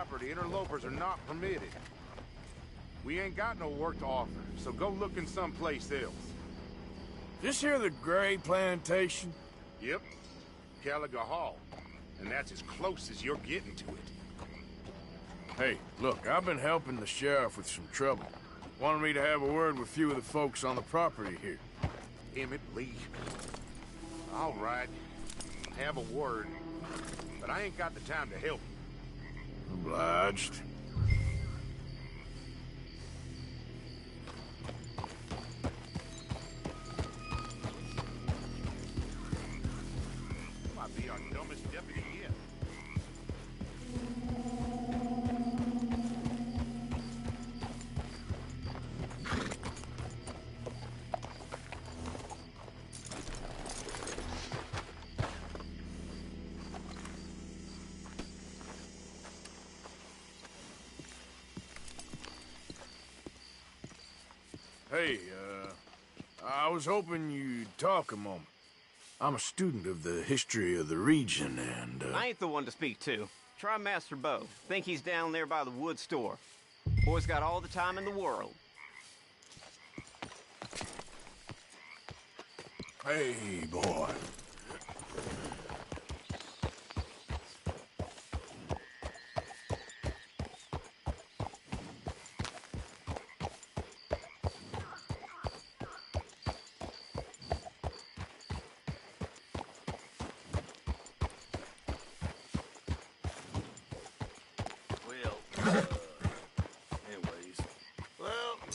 property, interlopers are not permitted. We ain't got no work to offer, so go looking someplace else. This here the Gray Plantation? Yep, Caliga Hall. And that's as close as you're getting to it. Hey, look, I've been helping the sheriff with some trouble. Wanted me to have a word with a few of the folks on the property here. Emmett Lee. All right, have a word. But I ain't got the time to help you. Obliged. Might be our dumbest deputy yet. Hey, I was hoping you'd talk a moment. I'm a student of the history of the region, and, I ain't the one to speak to. Try Master Bo. Think he's down there by the wood store. Boy's got all the time in the world. Hey, boy.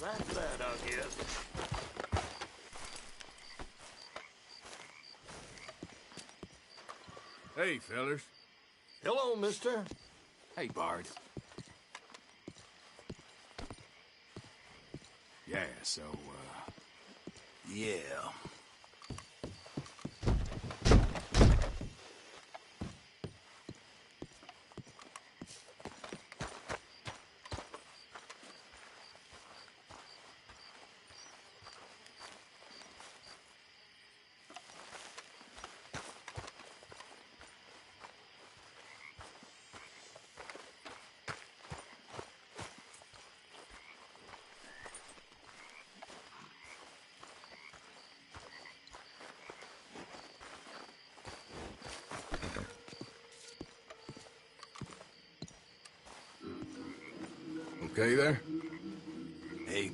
That's that, I guess. Hey, fellers. Hello, mister. Hey, Bard. Yeah, so, Yeah. Okay there? Hey.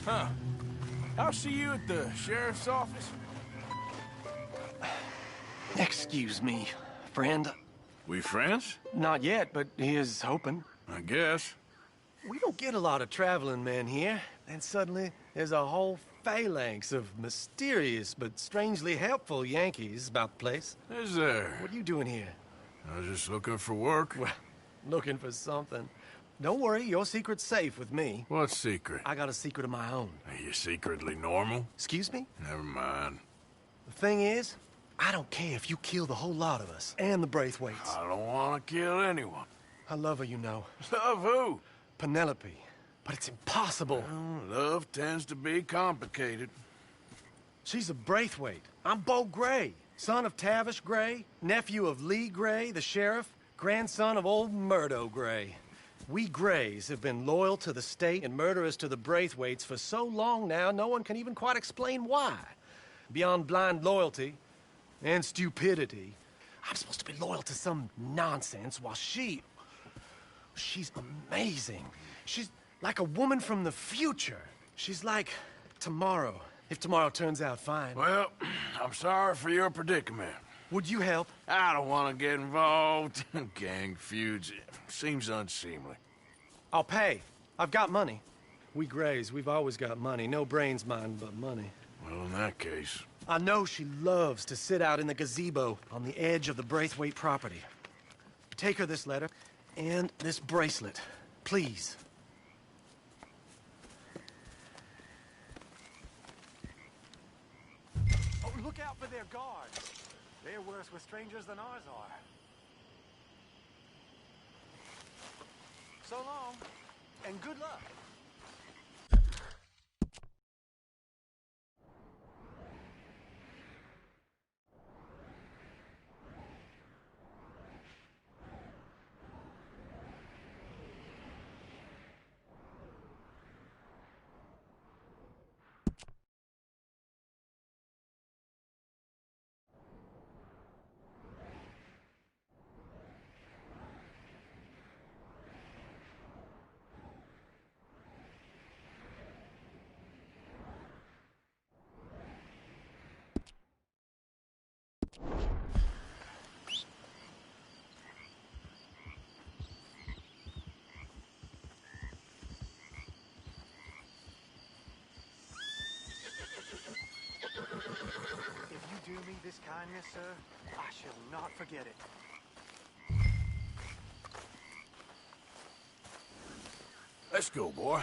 Huh. I'll see you at the sheriff's office. Excuse me, friend. We friends? Not yet, but here's hoping. I guess. We don't get a lot of traveling men here, and suddenly there's a whole phalanx of mysterious but strangely helpful Yankees about the place. Is there? What are you doing here? I was just looking for work. Well, looking for something. Don't worry, your secret's safe with me. What secret? I got a secret of my own. Are you secretly normal? Excuse me? Never mind. The thing is, I don't care if you kill the whole lot of us, and the Braithwaites. I don't want to kill anyone. I love her, you know. Love who? Penelope. But it's impossible. Well, love tends to be complicated. She's a Braithwaite. I'm Bo Gray, son of Tavish Gray, nephew of Lee Gray, the sheriff, grandson of old Murdo Gray. We Grays have been loyal to the state and murderous to the Braithwaites for so long now, no one can even quite explain why. Beyond blind loyalty and stupidity, I'm supposed to be loyal to some nonsense while she's amazing. She's like a woman from the future. She's like tomorrow, if tomorrow turns out fine. Well, I'm sorry for your predicament. Would you help? I don't want to get involved. Gang feuds. Seems unseemly. I'll pay. I've got money. We Grays, we've always got money. No brains, mind, but money. Well, in that case... I know she loves to sit out in the gazebo on the edge of the Braithwaite property. Take her this letter and this bracelet, please. Oh, look out for their guards. They're worse with strangers than ours are. So long, and good luck. If you do me this kindness, sir, I shall not forget it. Let's go, boy.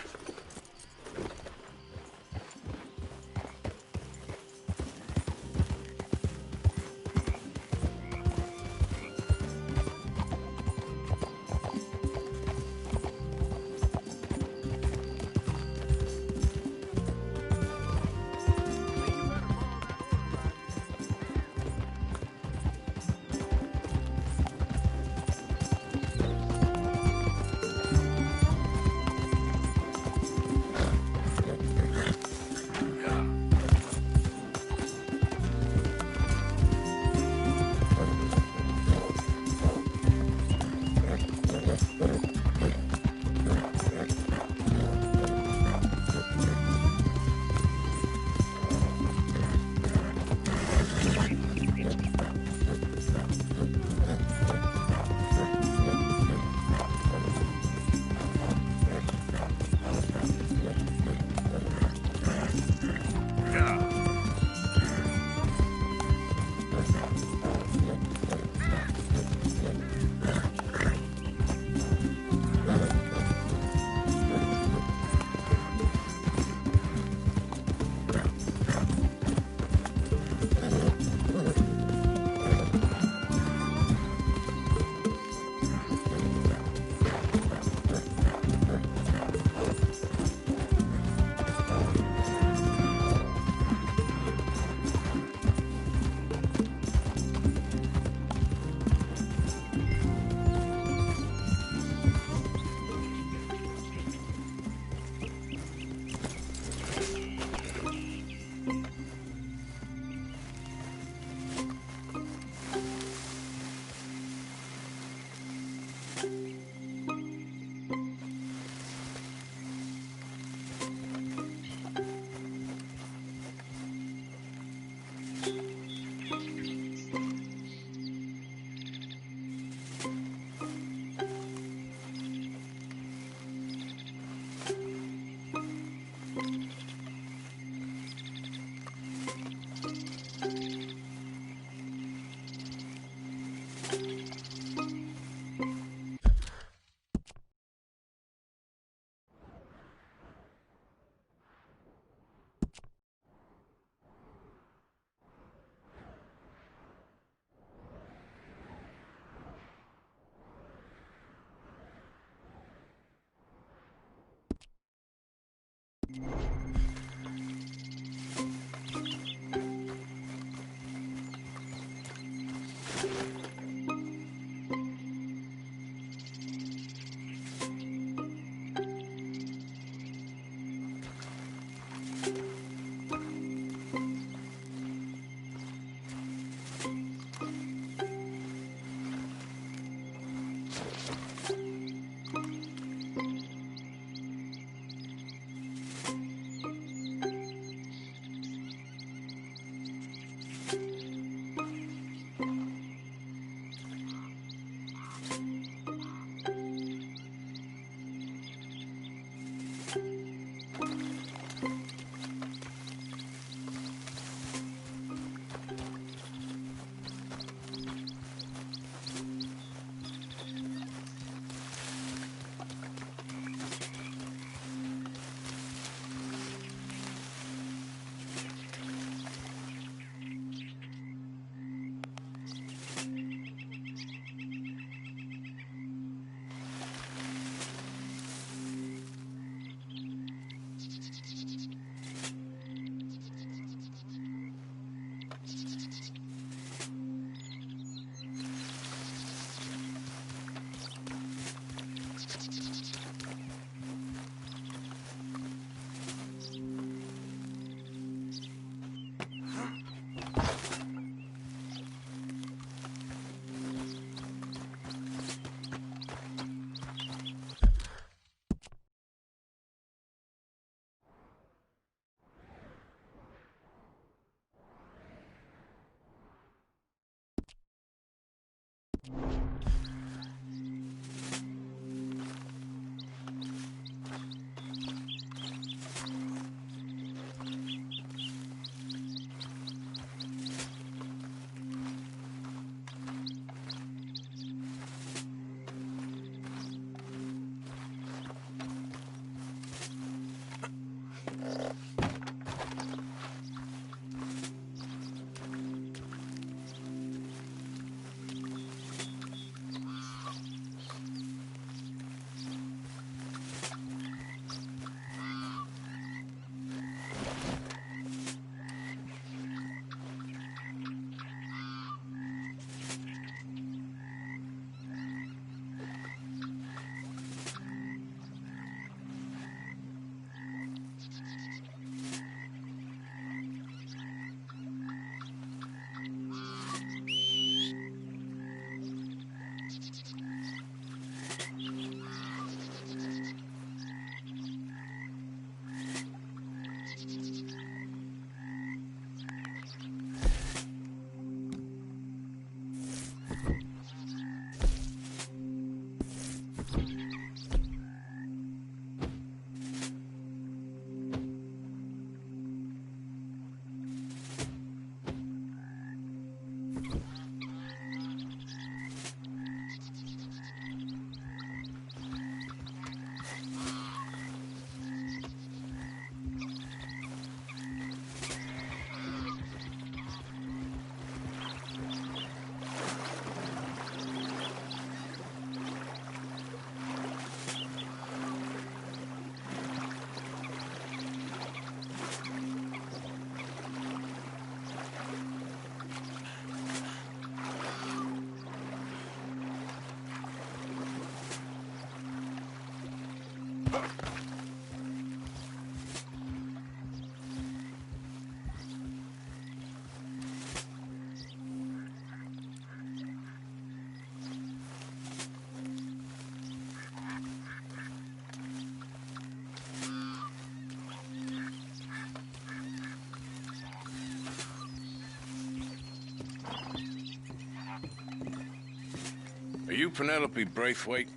Are you Penelope Braithwaite?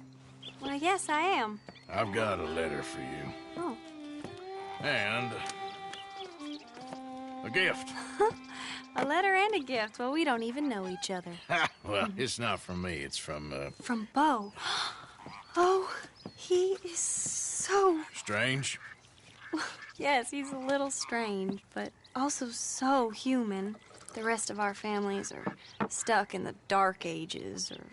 Well, yes, I am. I've got a letter for you. Oh. And a gift. A letter and a gift. Well, we don't even know each other. Well, it's not from me. It's from, From Beau. Oh, he is so... Strange? Yes, he's a little strange, but also so human. The rest of our families are stuck in the Dark Ages, or,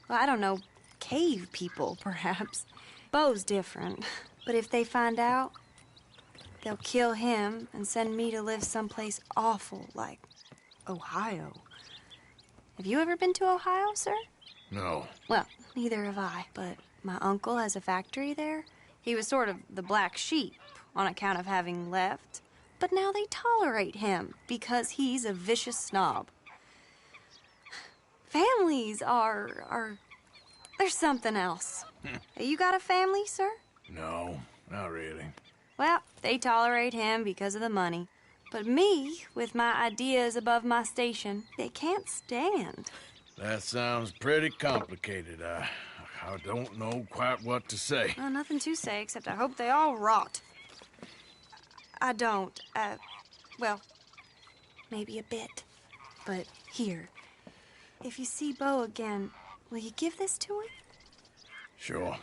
well, I don't know, cave people, perhaps. Beau's different, but if they find out, they'll kill him and send me to live someplace awful like Ohio. Have you ever been to Ohio, sir? No. Well, neither have I, but my uncle has a factory there. He was sort of the black sheep on account of having left, but now they tolerate him because he's a vicious snob. Families are there's something else. You got a family, sir? No, not really. Well, they tolerate him because of the money. But me, with my ideas above my station, they can't stand. That sounds pretty complicated. I don't know quite what to say. Well, nothing to say, except I hope they all rot. I don't. Well, maybe a bit. But here, if you see Bo again, will you give this to him? Sure.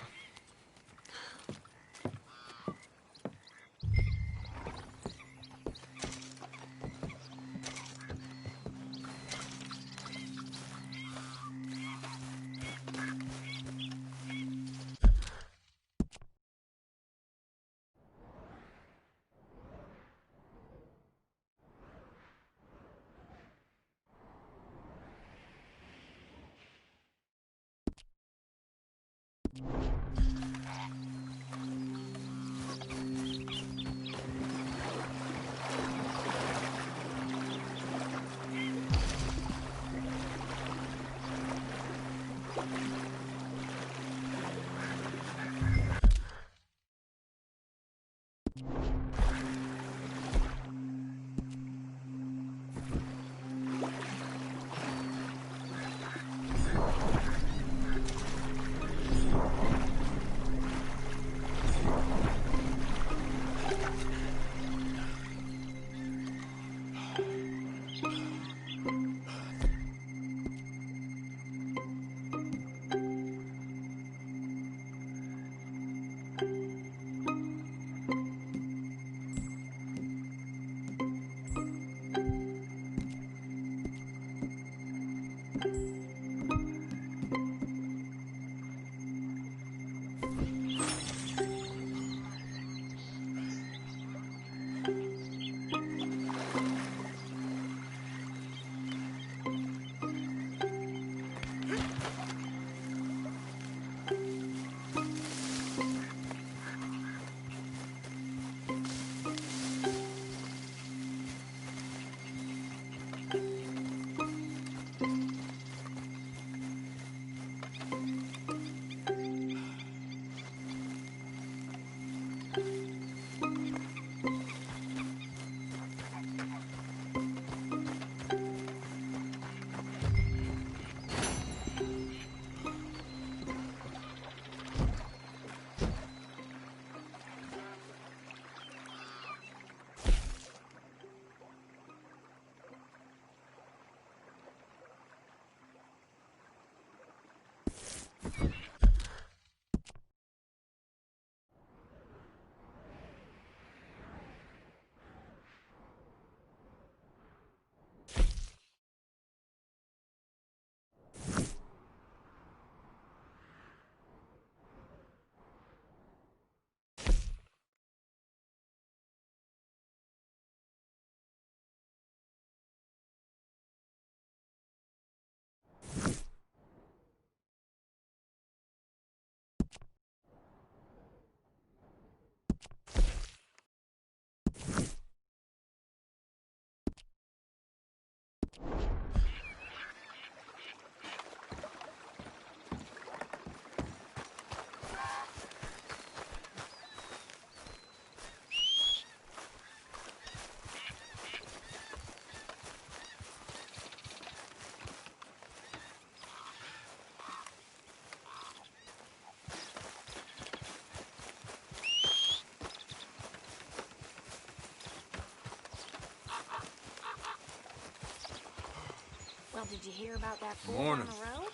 Well, did you hear about that fool Morning. on the road?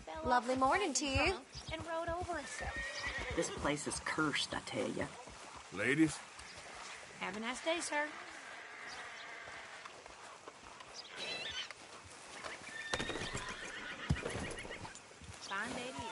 Fell Lovely off morning the to wagon you. trunk and rode over himself. This place is cursed, I tell ya. Ladies? Have a nice day, sir. Fine day to you.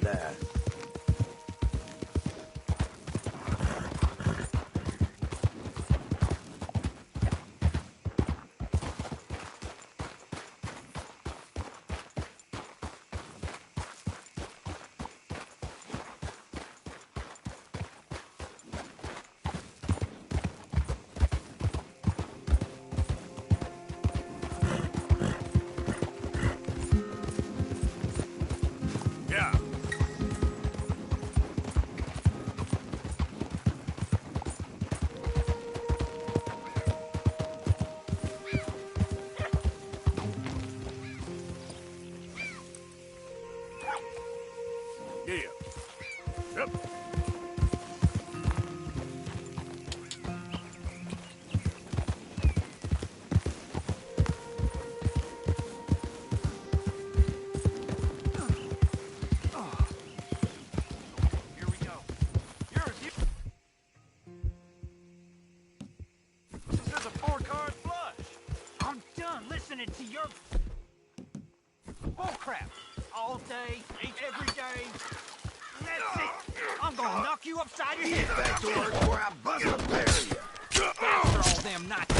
die. Yeah. Yeah. Yep. Here we go. This is a 4-card flush. I'm done listening to your bullcrap all day, every day. That's it. I'm gonna knock you upside your head. Back to work before I bust a pair of you. After all them nights.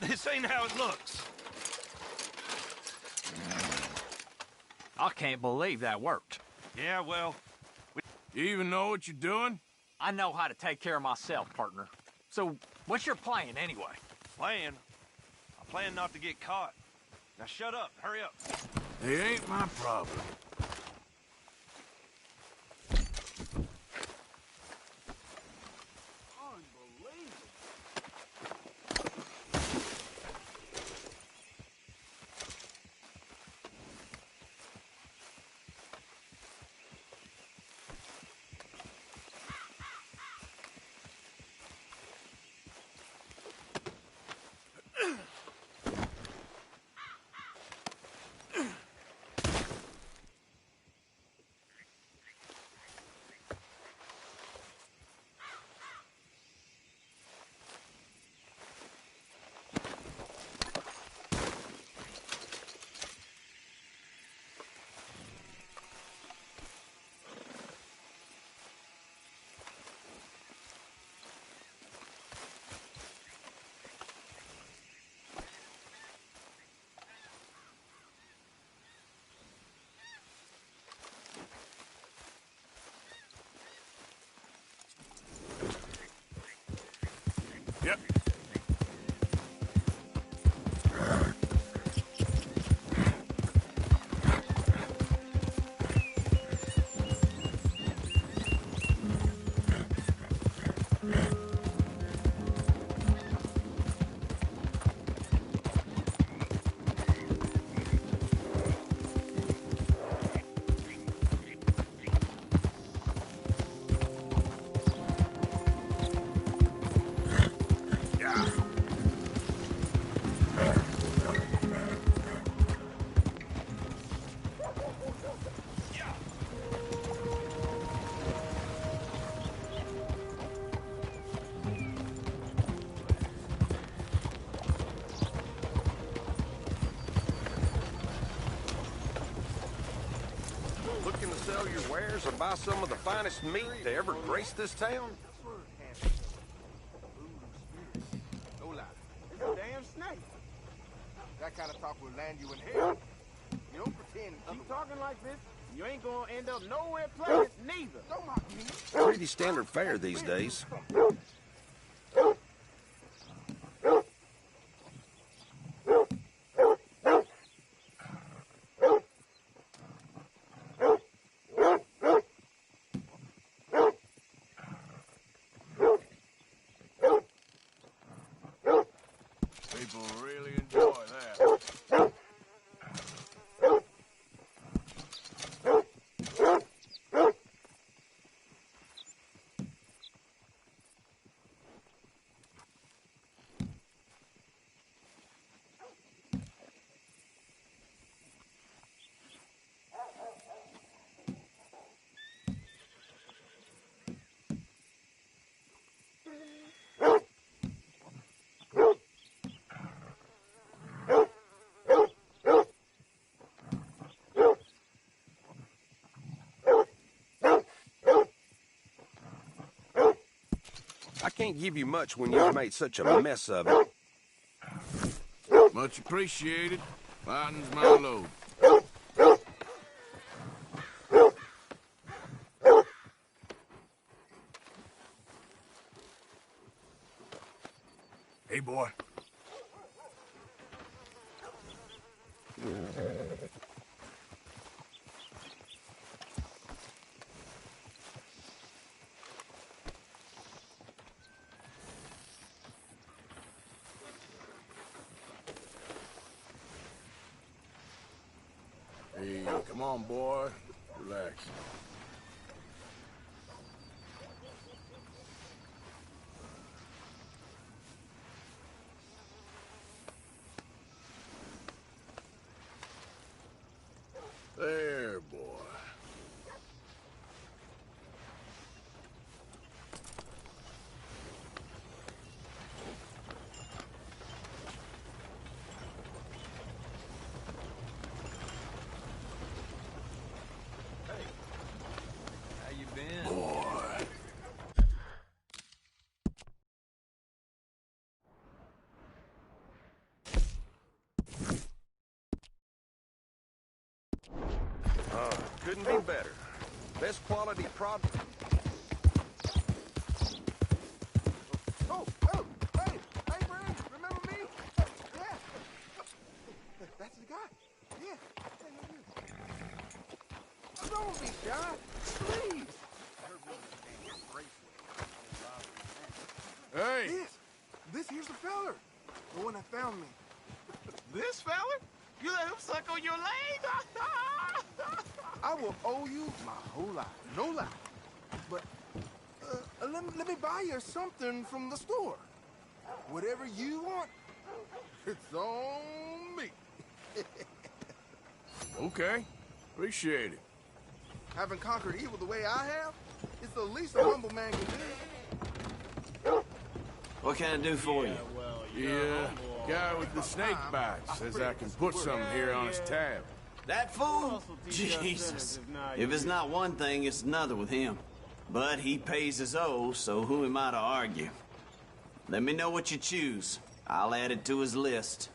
This ain't how it looks. I can't believe that worked. Yeah, well, You even know what you're doing? I know how to take care of myself, partner. So, what's your plan anyway? plan. I plan not to get caught. Now shut up. Hurry up. They ain't my problem. Yep. Looking to sell your wares or buy some of the finest meat to ever grace this town? Hola. It's a damn snake. That kind of talk will land you in hell. You don't pretend. Keep talking like this, you ain't gonna end up nowhere pleasant neither. Don't mock me. Pretty standard fare these days. People really enjoy that. I can't give you much when you've made such a mess of it. Much appreciated. Lightens my load. Hey, boy. Hey, come on, boy. Relax. There, boy. How you been? Boy. Couldn't be better. Best quality product. Oh, hey, Brand, remember me? Yeah. That's the guy. Yeah. Don't be shy, please. Hey! This here's the feller. The one that found me. This fella? You let him suck on your leg? I will owe you my whole life. No lie. But let me buy you something from the store. Whatever you want, it's on me. Okay. Appreciate it. Having conquered evil the way I have, it's the least a humble man can do. What can I do for you? Yeah, guy with the snake bites says I can put something here on his tab. That fool? Jesus. If it's not one thing, it's another with him. But he pays his owe, so who am I to argue? Let me know what you choose. I'll add it to his list.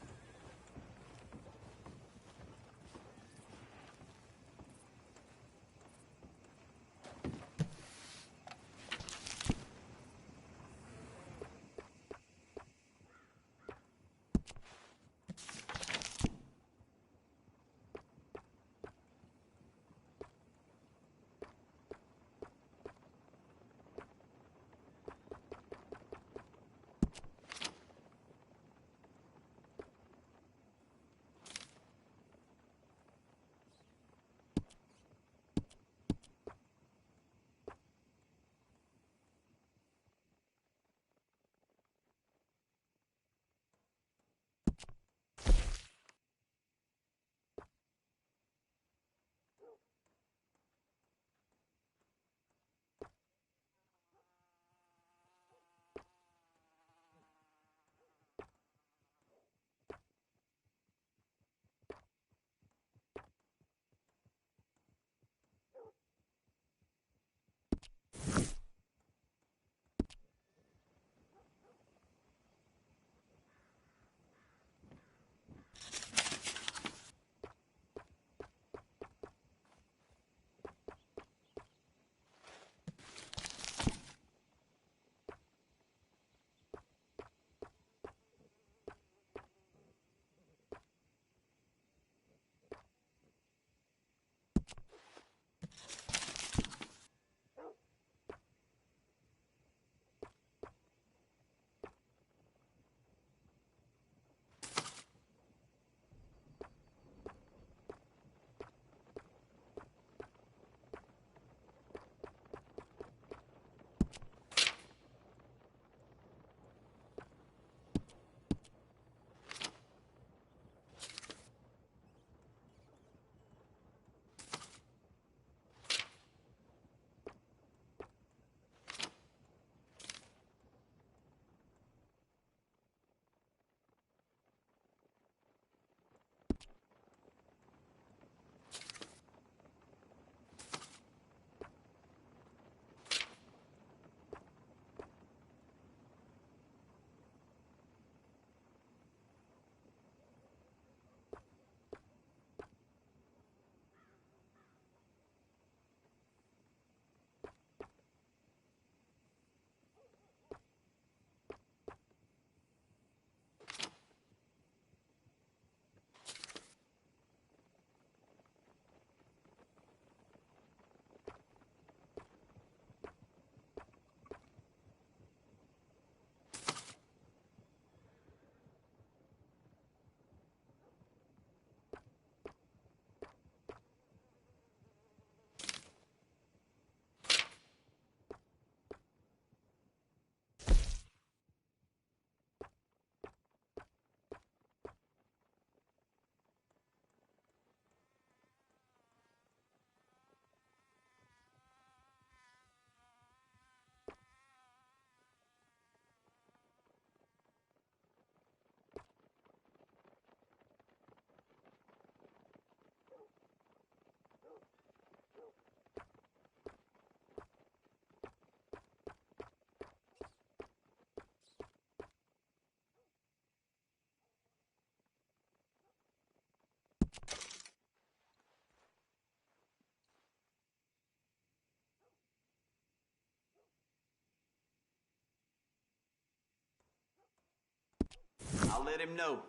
I'll let him know.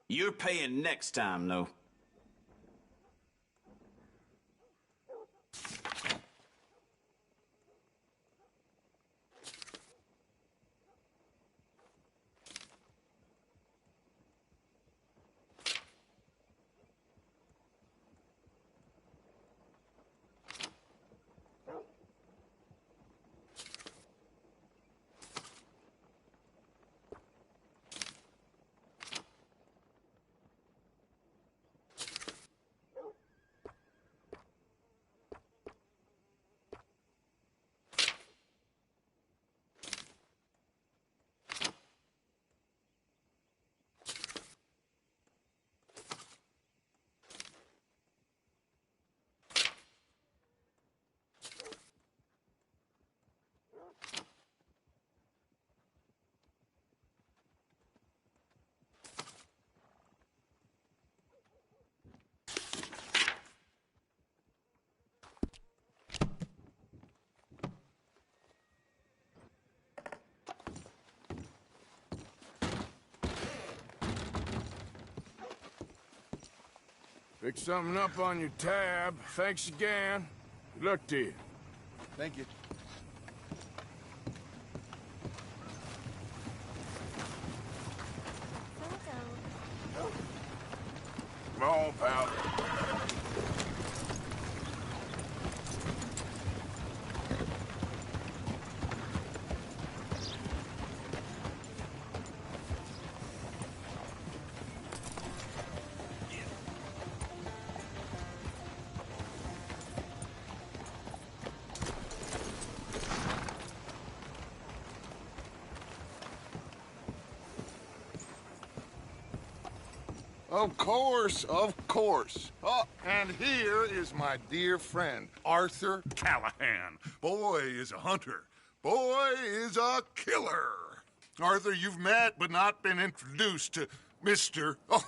You're paying next time, though. Pick something up on your tab. Thanks again. Good luck to you. Thank you. Come on, pal. Of course, of course. Oh, and here is my dear friend, Arthur Callahan. Boy is a hunter. Boy is a killer. Arthur, you've met but not been introduced to Mr. Oh,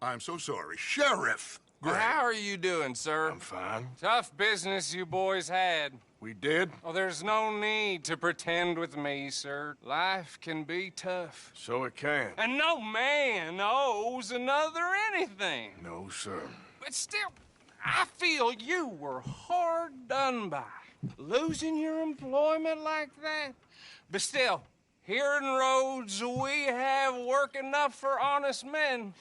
I'm so sorry, Sheriff Gray. How are you doing, sir? I'm fine. Tough business you boys had. We did? Oh, there's no need to pretend with me, sir. Life can be tough. So it can. And no man owes another anything. No, sir. But still, I feel you were hard done by. Losing your employment like that. But still, here in Rhodes, we have work enough for honest men.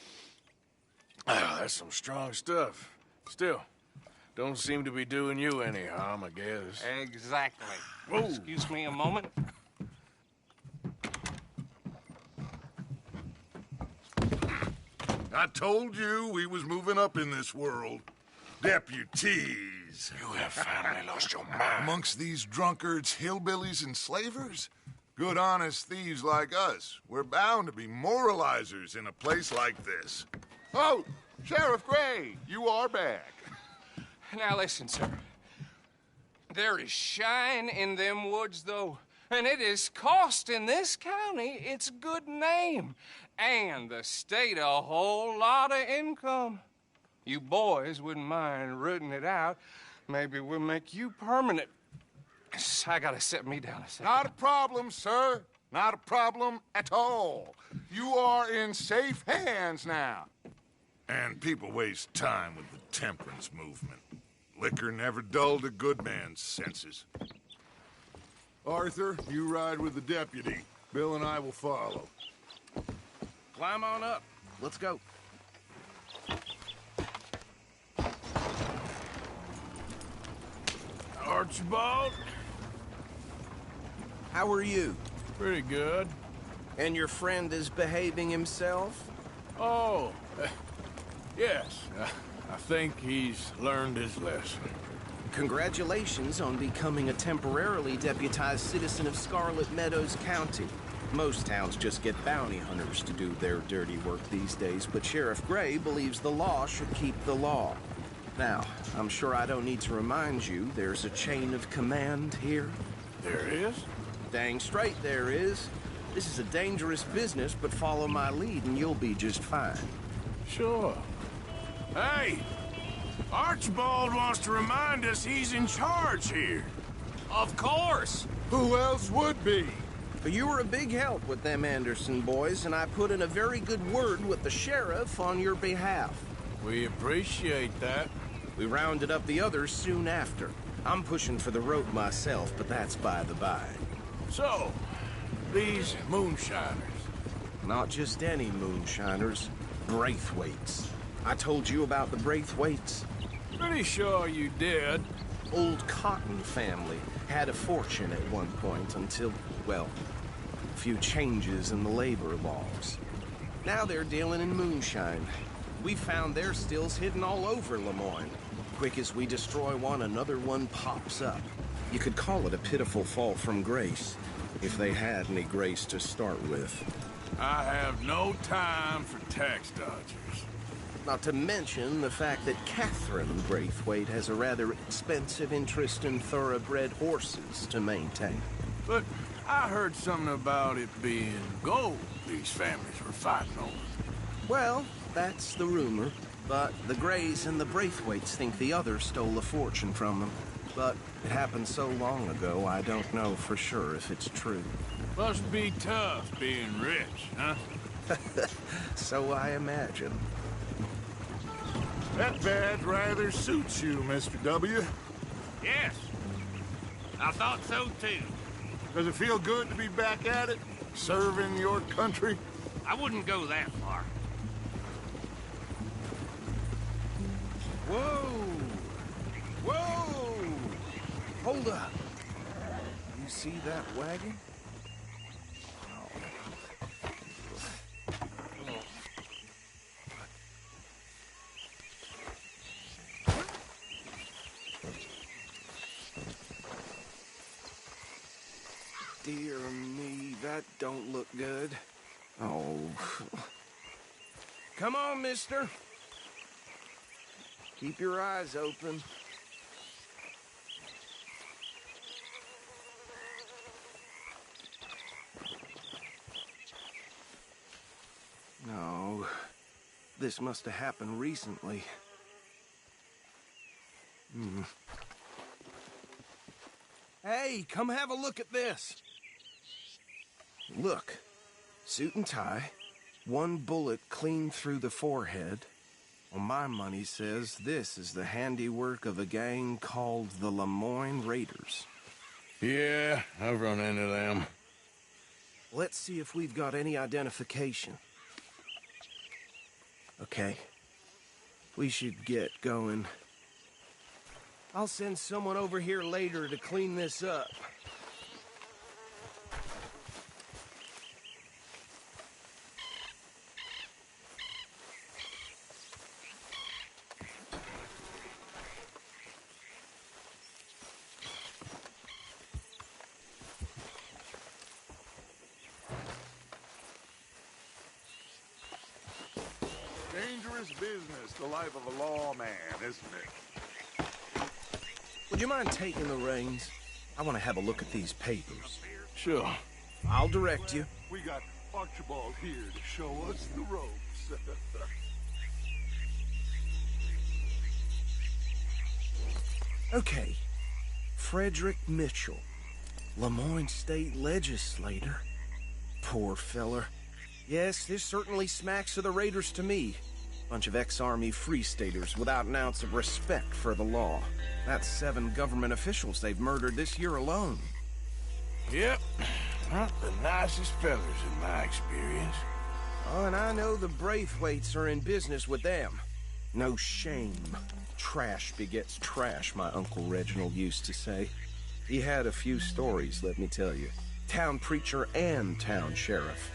Oh, that's some strong stuff. Still, don't seem to be doing you any harm, I guess. Exactly. Whoa. Excuse me a moment. I told you we was moving up in this world. Deputies. You have finally lost your mind. Amongst these drunkards, hillbillies, and slavers? Good, honest thieves like us. We're bound to be moralizers in a place like this. Oh, Sheriff Gray, you are back. Now listen, sir. There is shine in them woods, though, and it is costing this county its good name and the state a whole lot of income. You boys wouldn't mind rooting it out. Maybe we'll make you permanent. I gotta sit me down a second. Not a problem, sir. Not a problem at all. You are in safe hands now. And people waste time with the temperance movement. Liquor never dulled a good man's senses. Arthur, you ride with the deputy. Bill and I will follow. Climb on up. Let's go. Archibald? How are you? Pretty good. And your friend is behaving himself? Oh, yes. I think he's learned his lesson. Congratulations on becoming a temporarily deputized citizen of Scarlet Meadows County. Most towns just get bounty hunters to do their dirty work these days, but Sheriff Gray believes the law should keep the law. Now, I'm sure I don't need to remind you there's a chain of command here. There is? Dang straight there is. This is a dangerous business, but follow my lead and you'll be just fine. Sure. Hey! Archibald wants to remind us he's in charge here. Of course! Who else would be? You were a big help with them Anderson boys, and I put in a very good word with the sheriff on your behalf. We appreciate that. We rounded up the others soon after. I'm pushing for the rope myself, but that's by the by. So, these moonshiners. Not just any moonshiners. Braithwaites. I told you about the Braithwaites? Pretty sure you did. Old Cotton family had a fortune at one point until, well, a few changes in the labor laws. Now they're dealing in moonshine. We found their stills hidden all over Lemoyne. Quick as we destroy one, another one pops up. You could call it a pitiful fall from grace, if they had any grace to start with. I have no time for tax dodgers. Not to mention the fact that Catherine Braithwaite has a rather expensive interest in thoroughbred horses to maintain. But I heard something about it being gold these families were fighting over. Well, that's the rumor. But the Greys and the Braithwaites think the others stole a fortune from them. But it happened so long ago, I don't know for sure if it's true. Must be tough being rich, huh? So I imagine. That badge rather suits you, Mr. W. Yes. I thought so, too. Does it feel good to be back at it? Serving your country? I wouldn't go that far. Whoa! Whoa! Hold up. You see that wagon? Dear me, that don't look good. Oh. Come on, mister. Keep your eyes open. No. This must have happened recently. Hey, come have a look at this. Look. Suit and tie. One bullet clean through the forehead. Well, my money says this is the handiwork of a gang called the Lemoyne Raiders. Yeah, I've run into them. Let's see if we've got any identification. Okay. We should get going. I'll send someone over here later to clean this up. Dangerous business, the life of a lawman, isn't it? Would you mind taking the reins? I want to have a look at these papers. Sure. I'll direct you. We got Archibald here to show us the ropes. Okay. Frederick Mitchell, Lemoyne State Legislator. Poor feller. Yes, this certainly smacks of the Raiders to me. Bunch of ex-Army Free Staters without an ounce of respect for the law. That's 7 government officials they've murdered this year alone. Yep. Not the nicest fellas in my experience. Oh, and I know the Braithwaites are in business with them. No shame. Trash begets trash, my Uncle Reginald used to say. He had a few stories, let me tell you. Town preacher and town sheriff.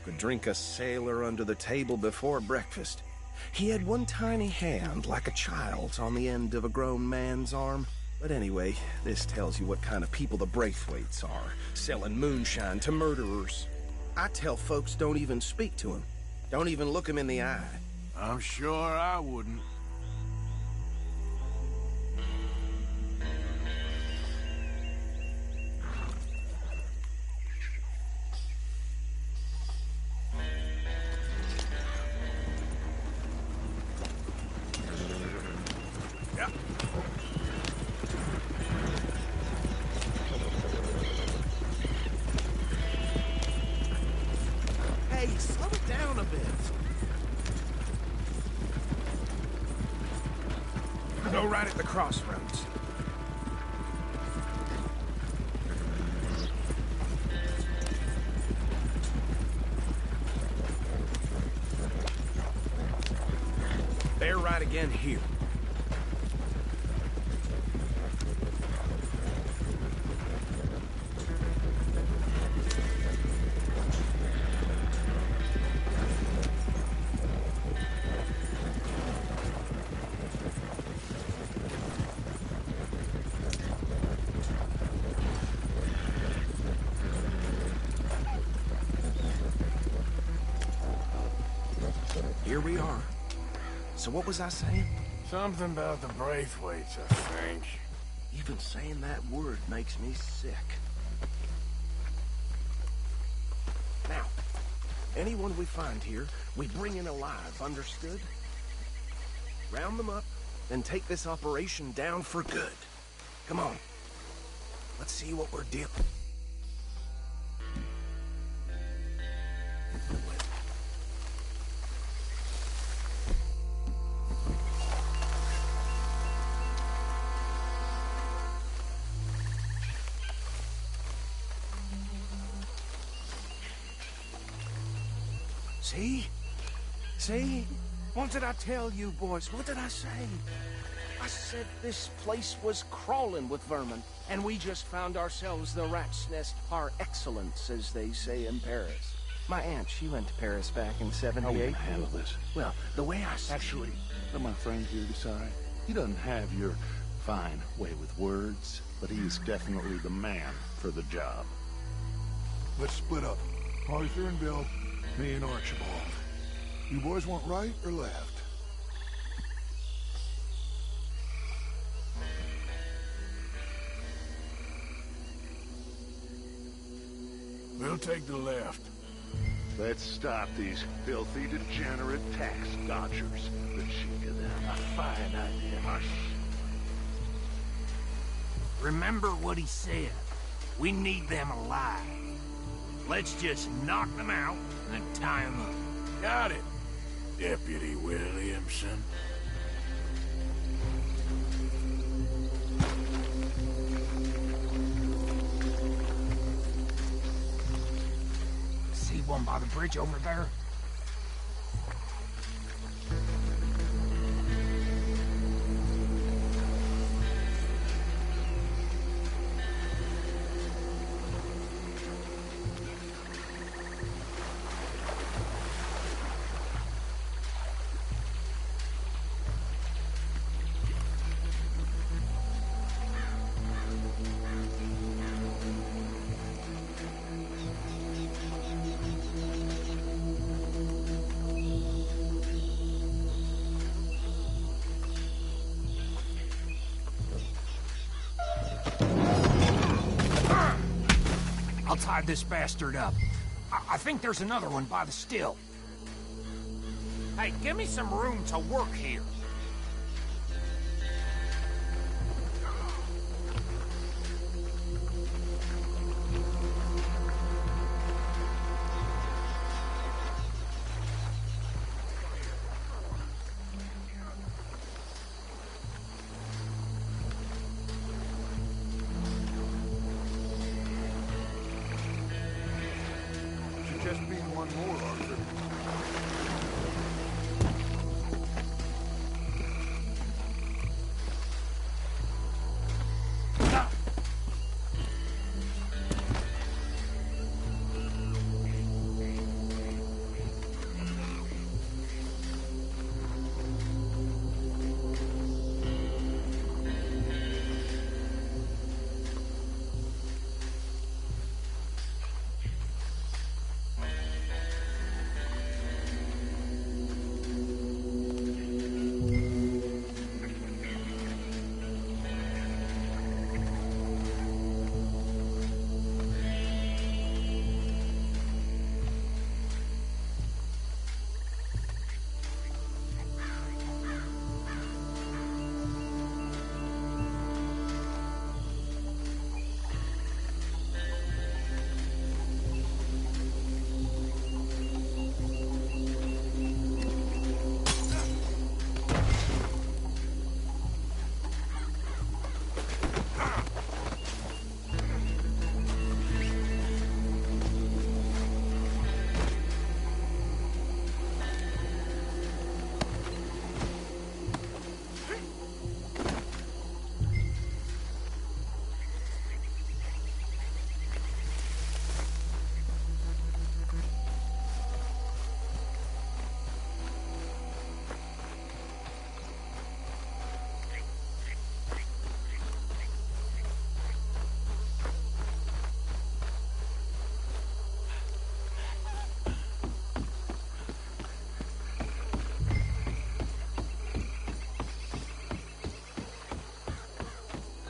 Could drink a sailor under the table before breakfast. He had one tiny hand, like a child's, on the end of a grown man's arm. But anyway, this tells you what kind of people the Braithwaites are, selling moonshine to murderers. I tell folks don't even speak to him. Don't even look him in the eye. I'm sure I wouldn't. Go right at the crossroads. Bear right again here. Here we are. So what was I saying? Something about the Braithwaites, I think. Even saying that word makes me sick. Now, anyone we find here, we bring in alive, understood? Round them up, then take this operation down for good. Come on. Let's see what we're dealing. See? See? What did I tell you, boys? What did I say? I said this place was crawling with vermin, and we just found ourselves the rat's nest par excellence, as they say in Paris. My aunt, she went to Paris back in '78. How are we gonna handle this? Well, the way I see Actually, let my friend here decide. He doesn't have your fine way with words, but he's definitely the man for the job. Let's split up. Arthur and Bill, me and Archibald. You boys want right or left? We'll take the left. Let's stop these filthy, degenerate tax dodgers. The cheek of them. A fine idea. Hush. Remember what he said. We need them alive. Let's just knock them out and then tie them up. Got it, Deputy Williamson. See one by the bridge over there? I'll tie this bastard up. I think there's another one by the still. Hey, give me some room to work here. Should just be one more, Arthur.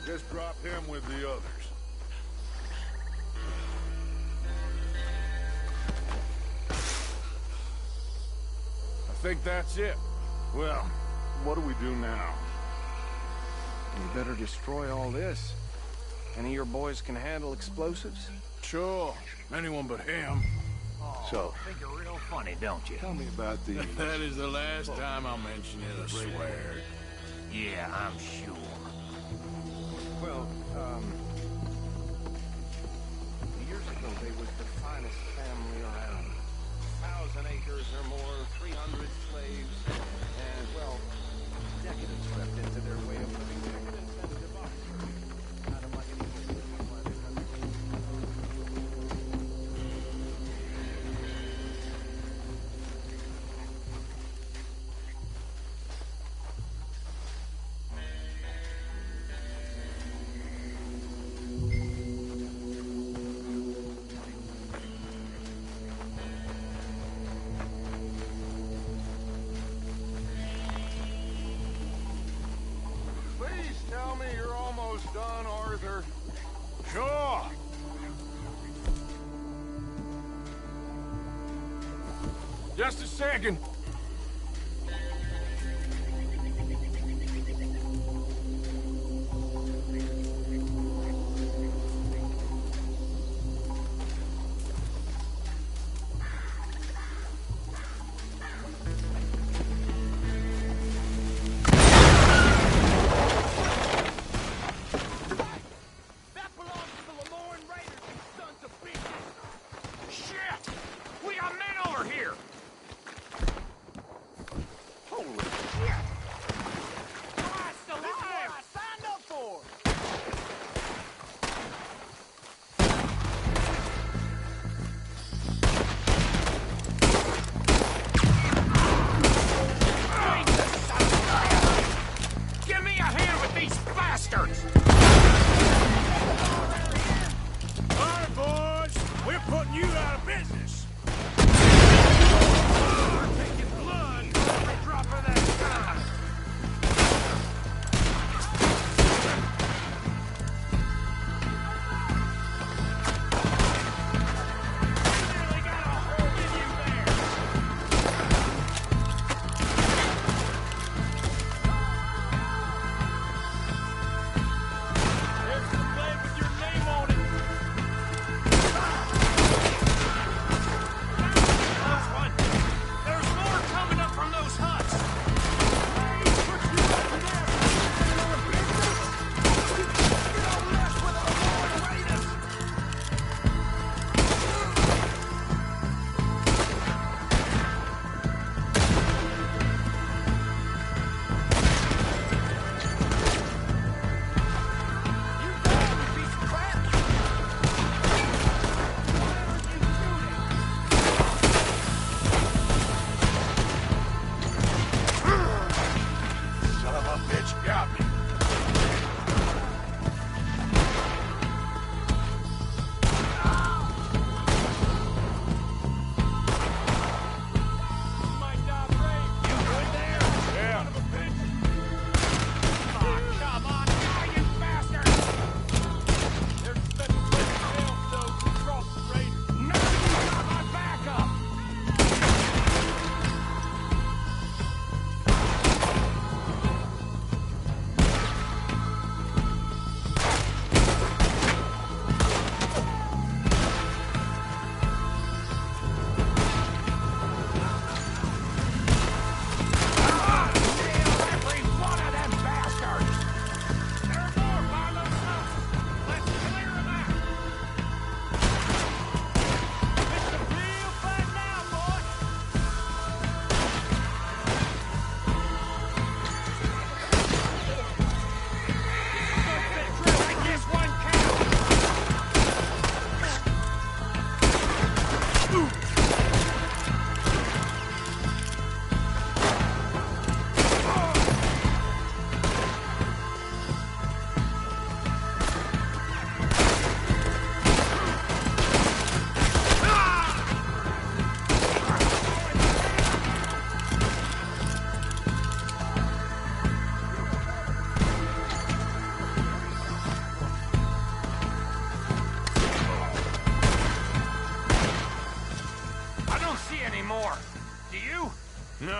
Just drop him with the others. I think that's it. Well, what do we do now? We better destroy all this. Any of your boys can handle explosives? Sure. Anyone but him. So, I think you're real funny, don't you? tell me about the... That is the last time I'll mention it, I swear. Yeah, I'm sure. Well, years ago they was the finest family around. 1,000 acres or more, 300 slaves, and, well, decadence crept into their way of living. Decadence and debauchery. Kind of like an evil system why they run Please tell me you're almost done, Arthur. Sure. Just a second. That belongs to the Lemoyne Raiders, you sons of bitches! Shit! We got men over here! Holy shit! Christ alive! This is what I signed up for! Give me a hand with these bastards! All right, boys. We're putting you out of business. We're taking blood for every drop of that gun! Nearly got a hole in you there! There's the blade with your name on it! Last one! There's more coming up from those huts! Son of a bitch got me. Might die brave! You good there? Yeah. Son of a bitch! Come on now, you bastard! There's a special place in hell, though, to cross the raiders. No, you got my backup!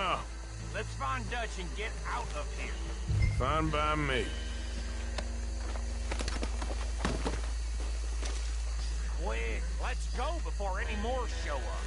now? Let's find Dutch and get out of here. Fine by me. Quick, let's go before any more show up.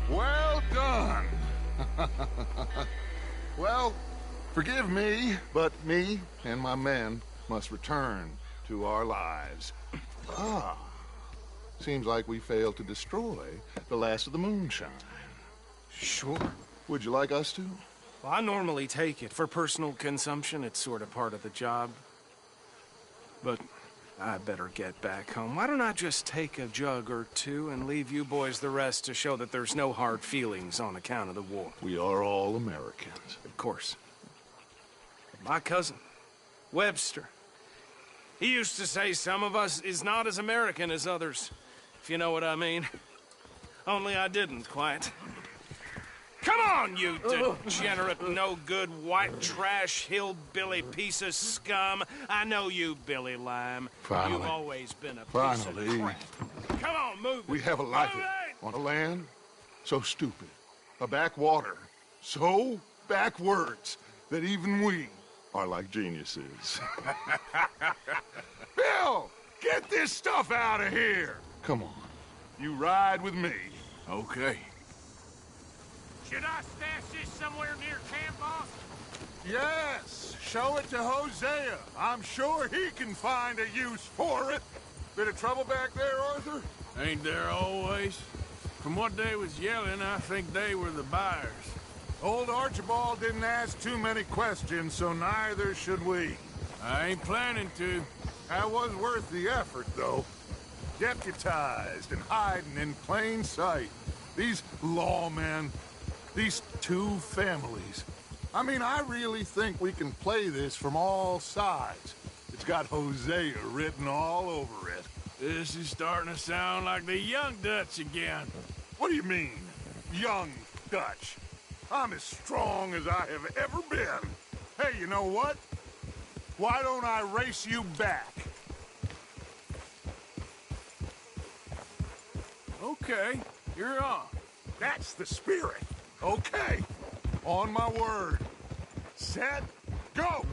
Well done. Well, forgive me, but me and my men must return to our lives. Ah, seems like we failed to destroy the last of the moonshine. Sure. Would you like us to? Well, I normally take it. For personal consumption, it's sort of part of the job. But I better get back home. Why don't I just take a jug or two and leave you boys the rest to show that there's no hard feelings on account of the war? We are all Americans. Of course. My cousin, Webster, he used to say some of us is not as American as others, if you know what I mean. Only I didn't quite. Come on, you degenerate, no-good, white trash, hillbilly piece of scum. I know you, Billy Lime. Finally. You've always been a piece Finally. of crap. Come on, move it. We have a life on a land so stupid, a backwater so backwards that even we are like geniuses. Bill, get this stuff out of here. Come on, you ride with me. Okay. Should I stash this somewhere near camp, boss? Yes, show it to Hosea. I'm sure he can find a use for it. Bit of trouble back there, Arthur? Ain't there always? From what they was yelling, I think they were the buyers. Old Archibald didn't ask too many questions, so neither should we. I ain't planning to. That was worth the effort, though. deputized and hiding in plain sight. These lawmen, these two families. I mean, I really think we can play this from all sides. It's got Hosea written all over it. This is starting to sound like the Young Dutch again. What do you mean, Young Dutch? I'm as strong as I have ever been. Hey, you know what? Why don't I race you back? Okay, you're on. That's the spirit. Okay. On my word. Set, go!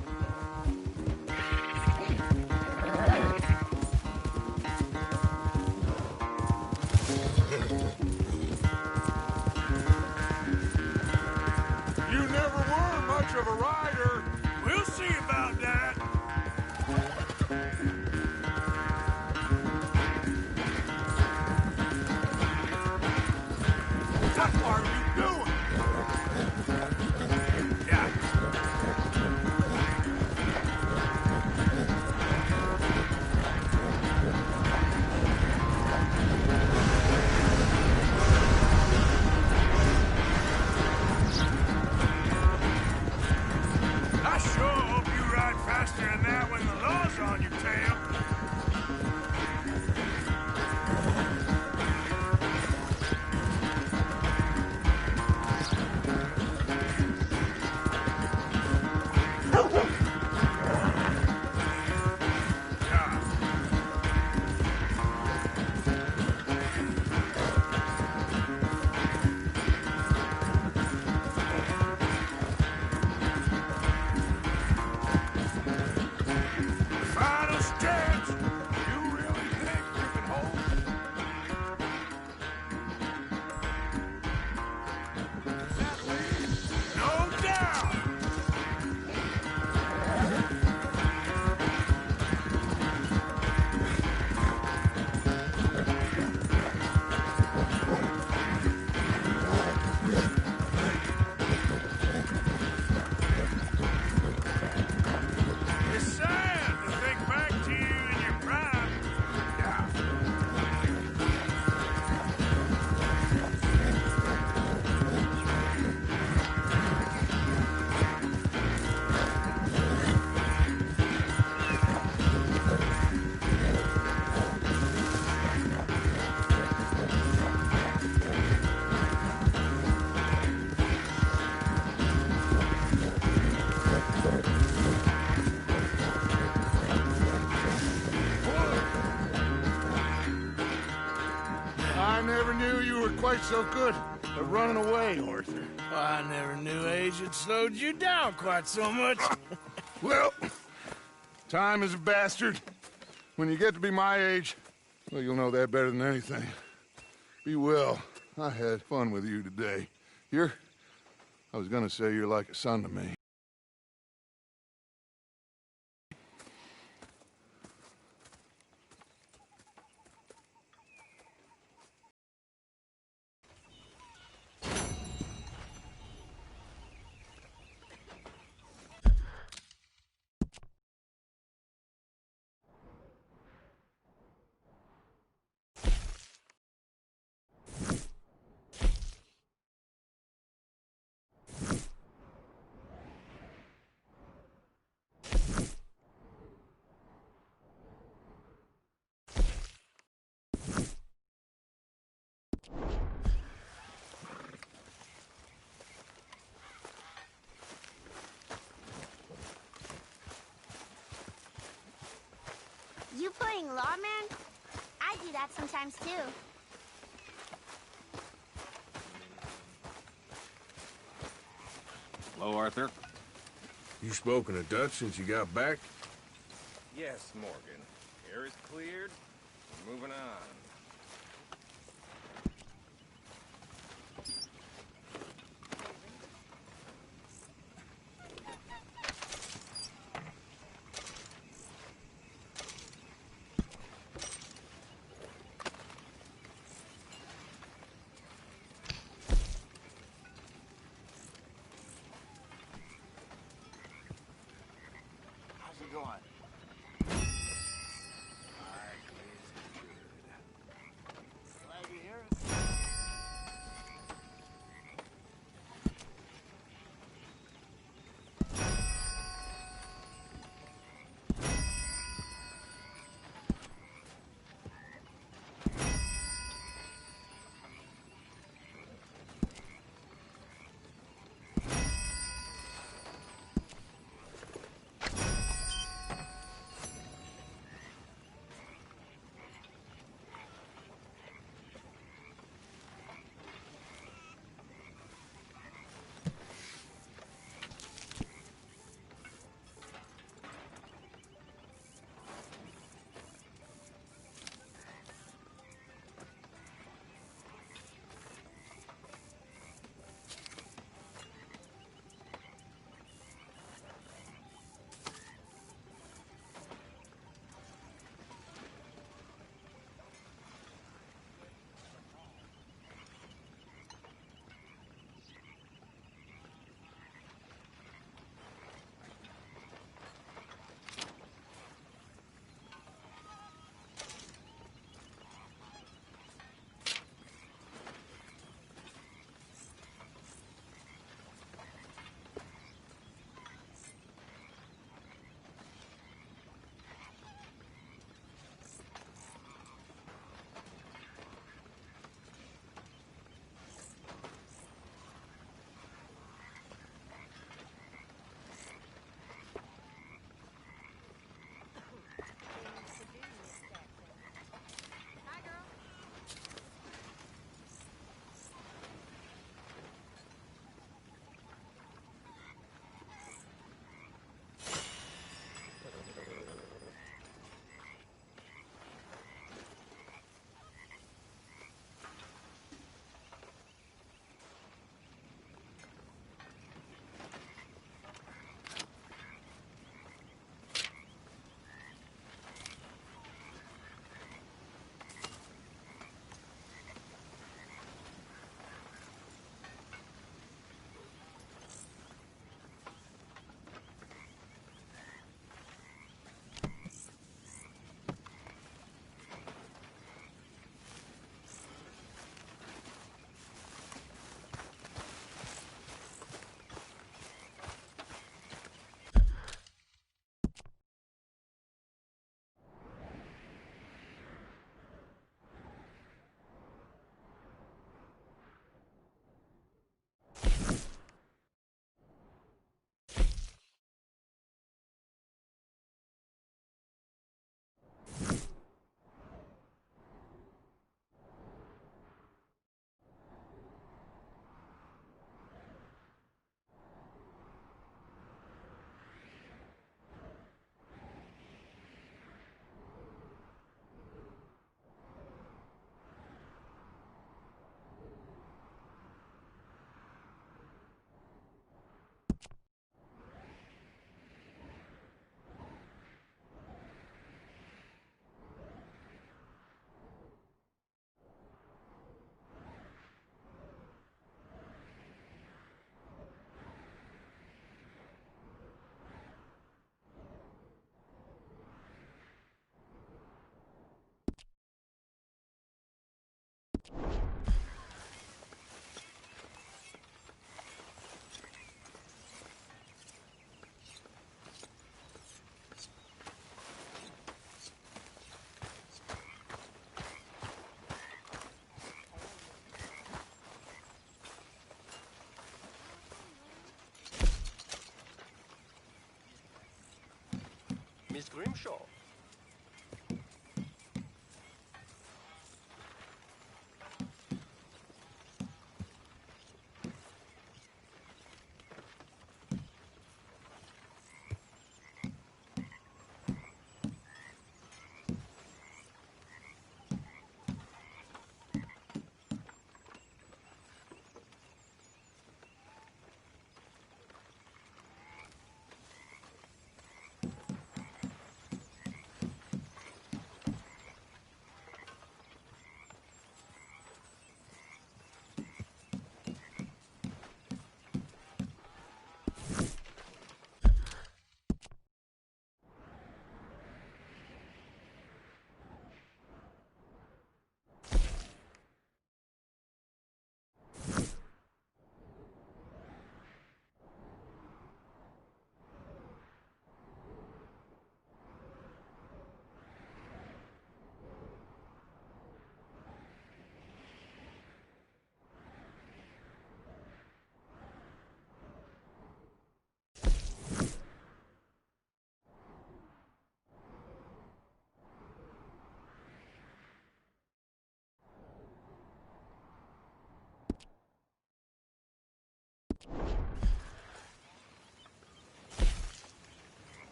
You never were much of a rider. We'll see about that. What are you doing? Yeah. I sure hope you ride faster than that when the law's on your tail. Final stretch! You really think you can hold? No doubt! It's sad to think back to you in your prime. Yeah. I never knew you were quite so good at running away, Arthur. I never knew age had slowed you down quite so much. Well, time is a bastard. When you get to be my age, well, you'll know that better than anything. Be well. I had fun with you today. I was gonna say you're like a son to me. You playing lawman? I do that sometimes too. Hello, Arthur. You spoken a Dutch since you got back? Yes, Morgan. Air is cleared. We're moving on. How's it going? Miss Grimshaw.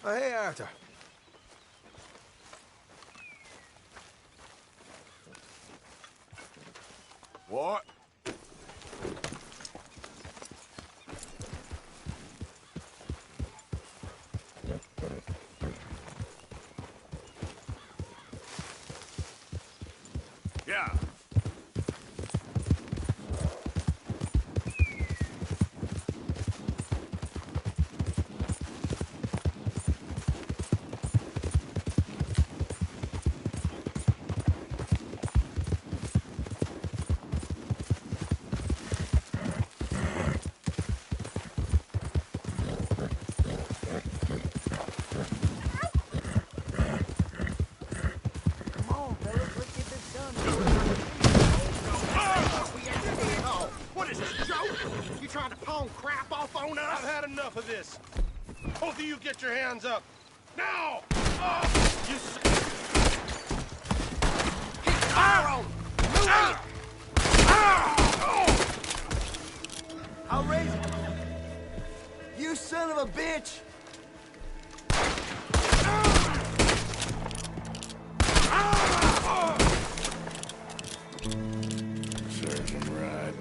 Oh, hey, Arthur. What? Yeah. Crap off on us? I've had enough of this. Both of you get your hands up. Now! You Fire on him! Move I'll raise it. You son of a bitch! Serves him right.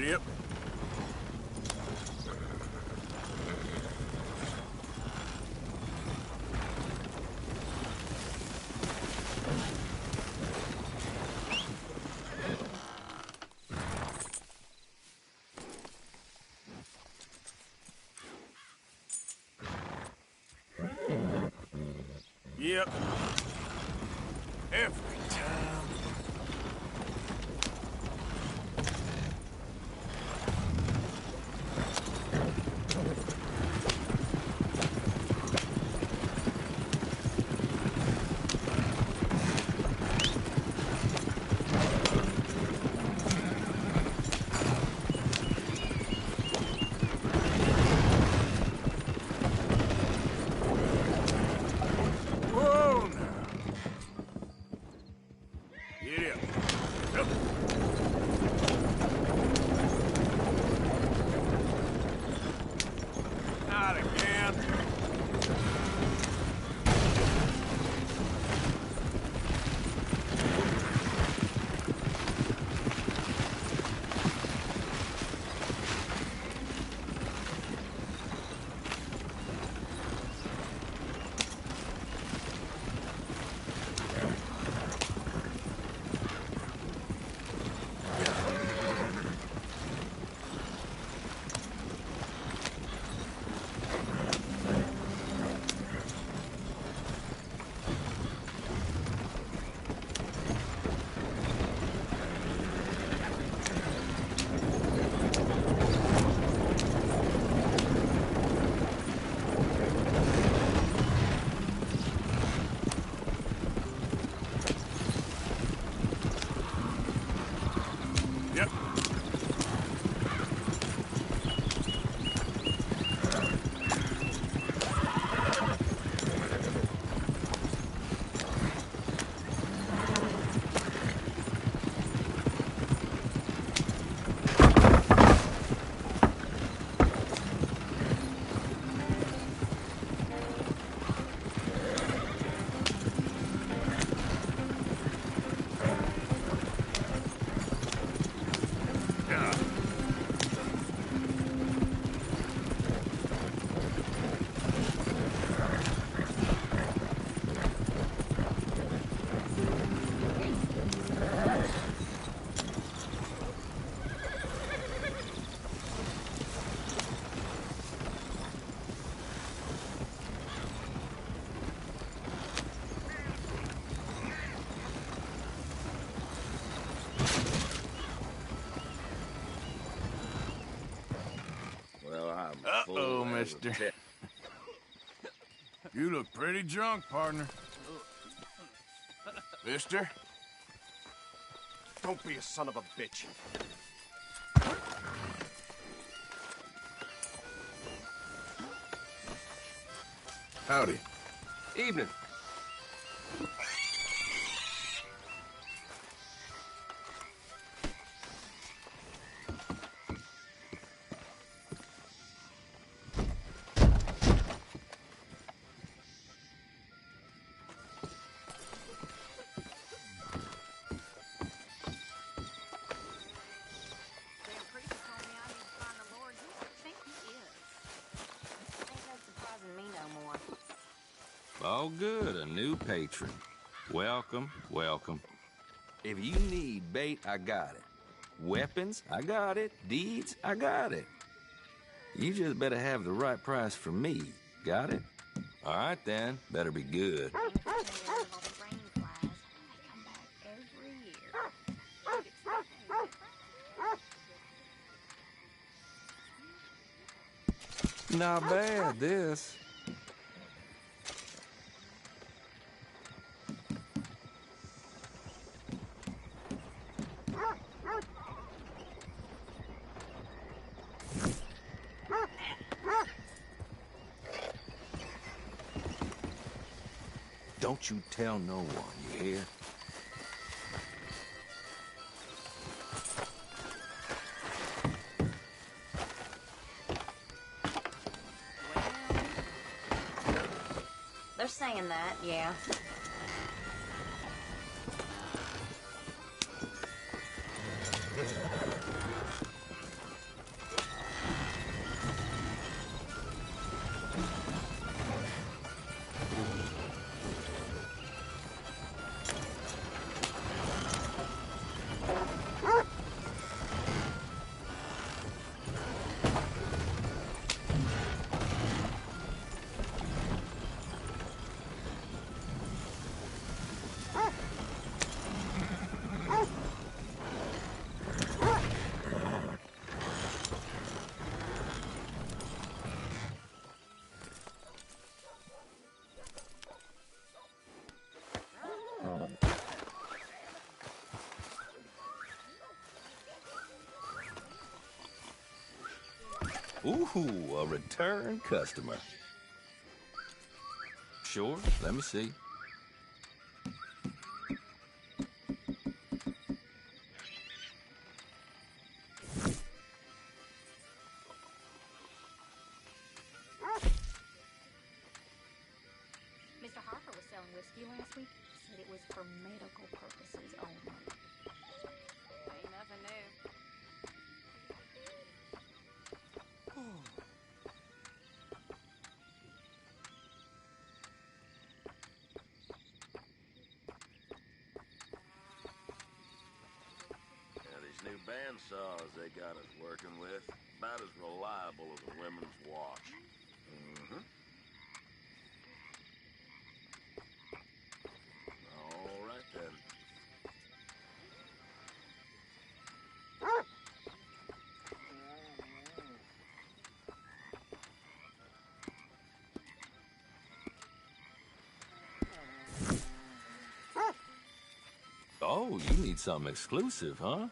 Giddy up. Yep. Every time. Whoa, now. Giddy up. Up. Not again. Yep. Yeah. Well, I'm Uh-oh, mister. You look pretty drunk, partner. Mister? Don't be a son of a bitch. Howdy. Evening. Damn priest told me I need to find the Lord. Who do you think he is? Ain't no surprising me no more. All good, a new patron. Welcome, welcome. If you need bait, I got it. Weapons, I got it. Deeds, I got it. You just better have the right price for me. Got it? All right, then. Better be good. Not bad, this. Don't you tell no one, you hear? They're saying that, yeah. Ooh, a return customer. Sure, let me see. Mr. Harper was selling whiskey last week. Said it was for medical purposes only. Ain't nothing new. These new bandsaws they got us working with, about as reliable as a women's watch. Mm-hmm. All right, then. Oh, you need something exclusive, huh?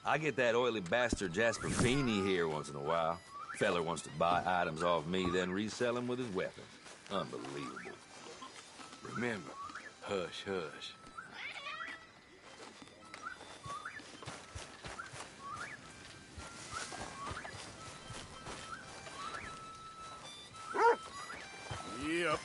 I get that oily bastard Jasper Feeney here once in a while. Feller wants to buy items off me, then resell them with his weapons. Unbelievable. Remember, hush, hush. Yep.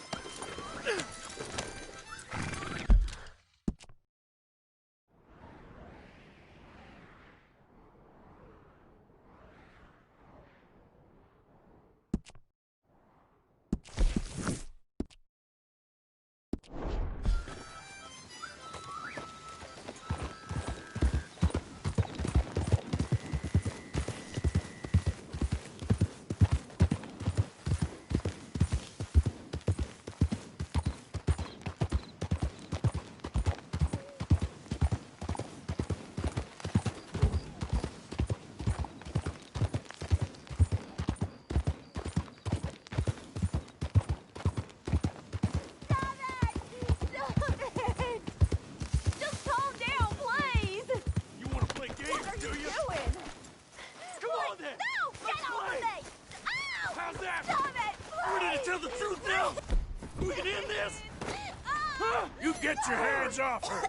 You get your hands off her!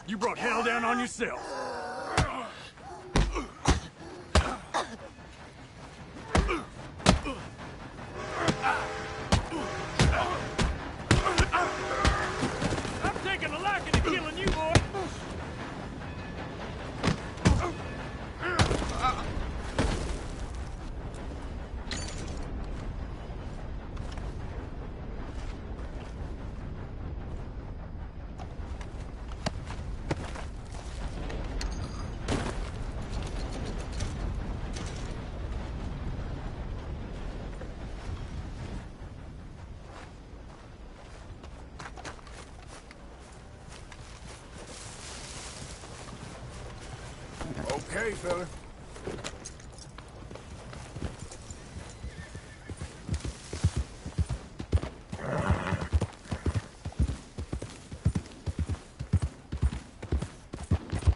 You brought hell down on yourself! I'm taking a liking to killing you, boy! Okay, fella.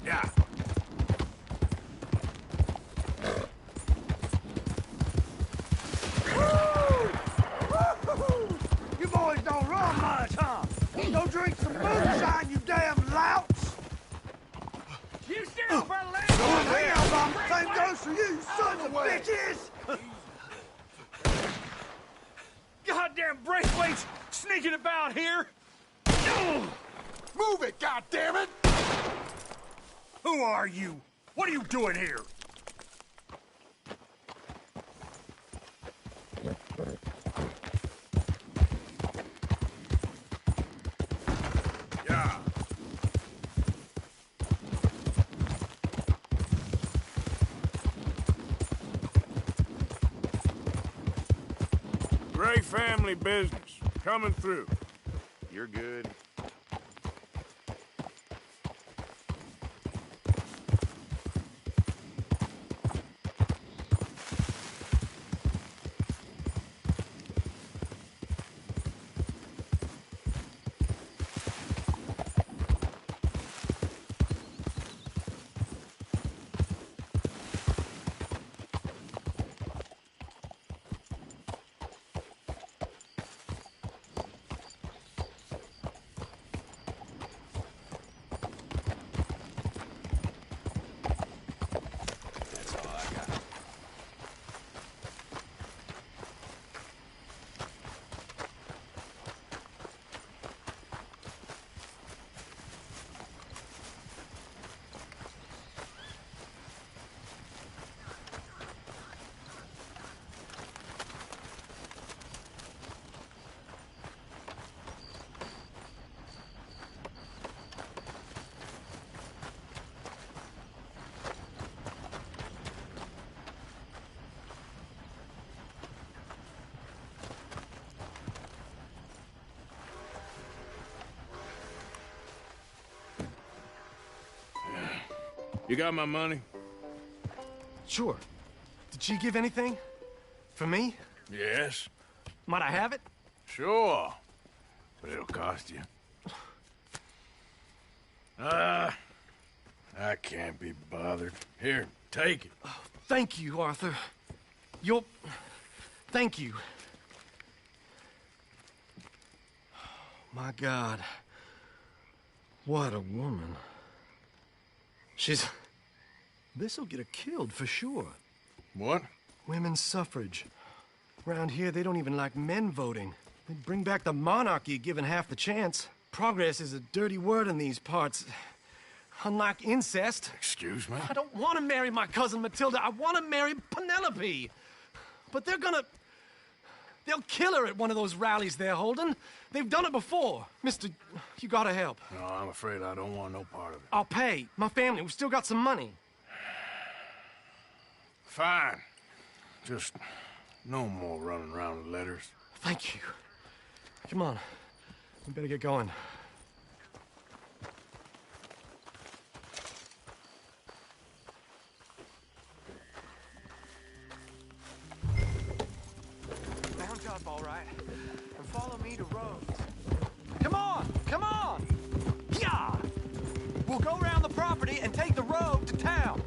Yeah. You boys don't run much, huh? Go drink some moonshine, you damn louts! You still for land? Damn, same goes for you, sons of bitches! Goddamn Braithwaite's sneaking about here! Move it, goddammit! Who are you? What are you doing here? Yeah. Gray family business. Coming through. You're good. You got my money? Sure. Did she give anything? For me? Yes. Might I have it? Sure. But it'll cost you. I can't be bothered. Here, take it. Oh, thank you, Arthur. Thank you. My God. What a woman. This'll get her killed for sure. What? Women's suffrage. Around here, they don't even like men voting. They'd bring back the monarchy given half the chance. Progress is a dirty word in these parts. Unlike incest. Excuse me? I don't want to marry my cousin Matilda. I want to marry Penelope. But they'll kill her at one of those rallies they're holding. They've done it before. Mister, you gotta help. No, I'm afraid I don't want no part of it. I'll pay. My family, we've still got some money. Fine. Just no more running around with letters. Thank you. Come on. We better get going. Round up, all right. And follow me to Rhodes. Come on! Come on! Yeah! We'll go around the property and take the road to town.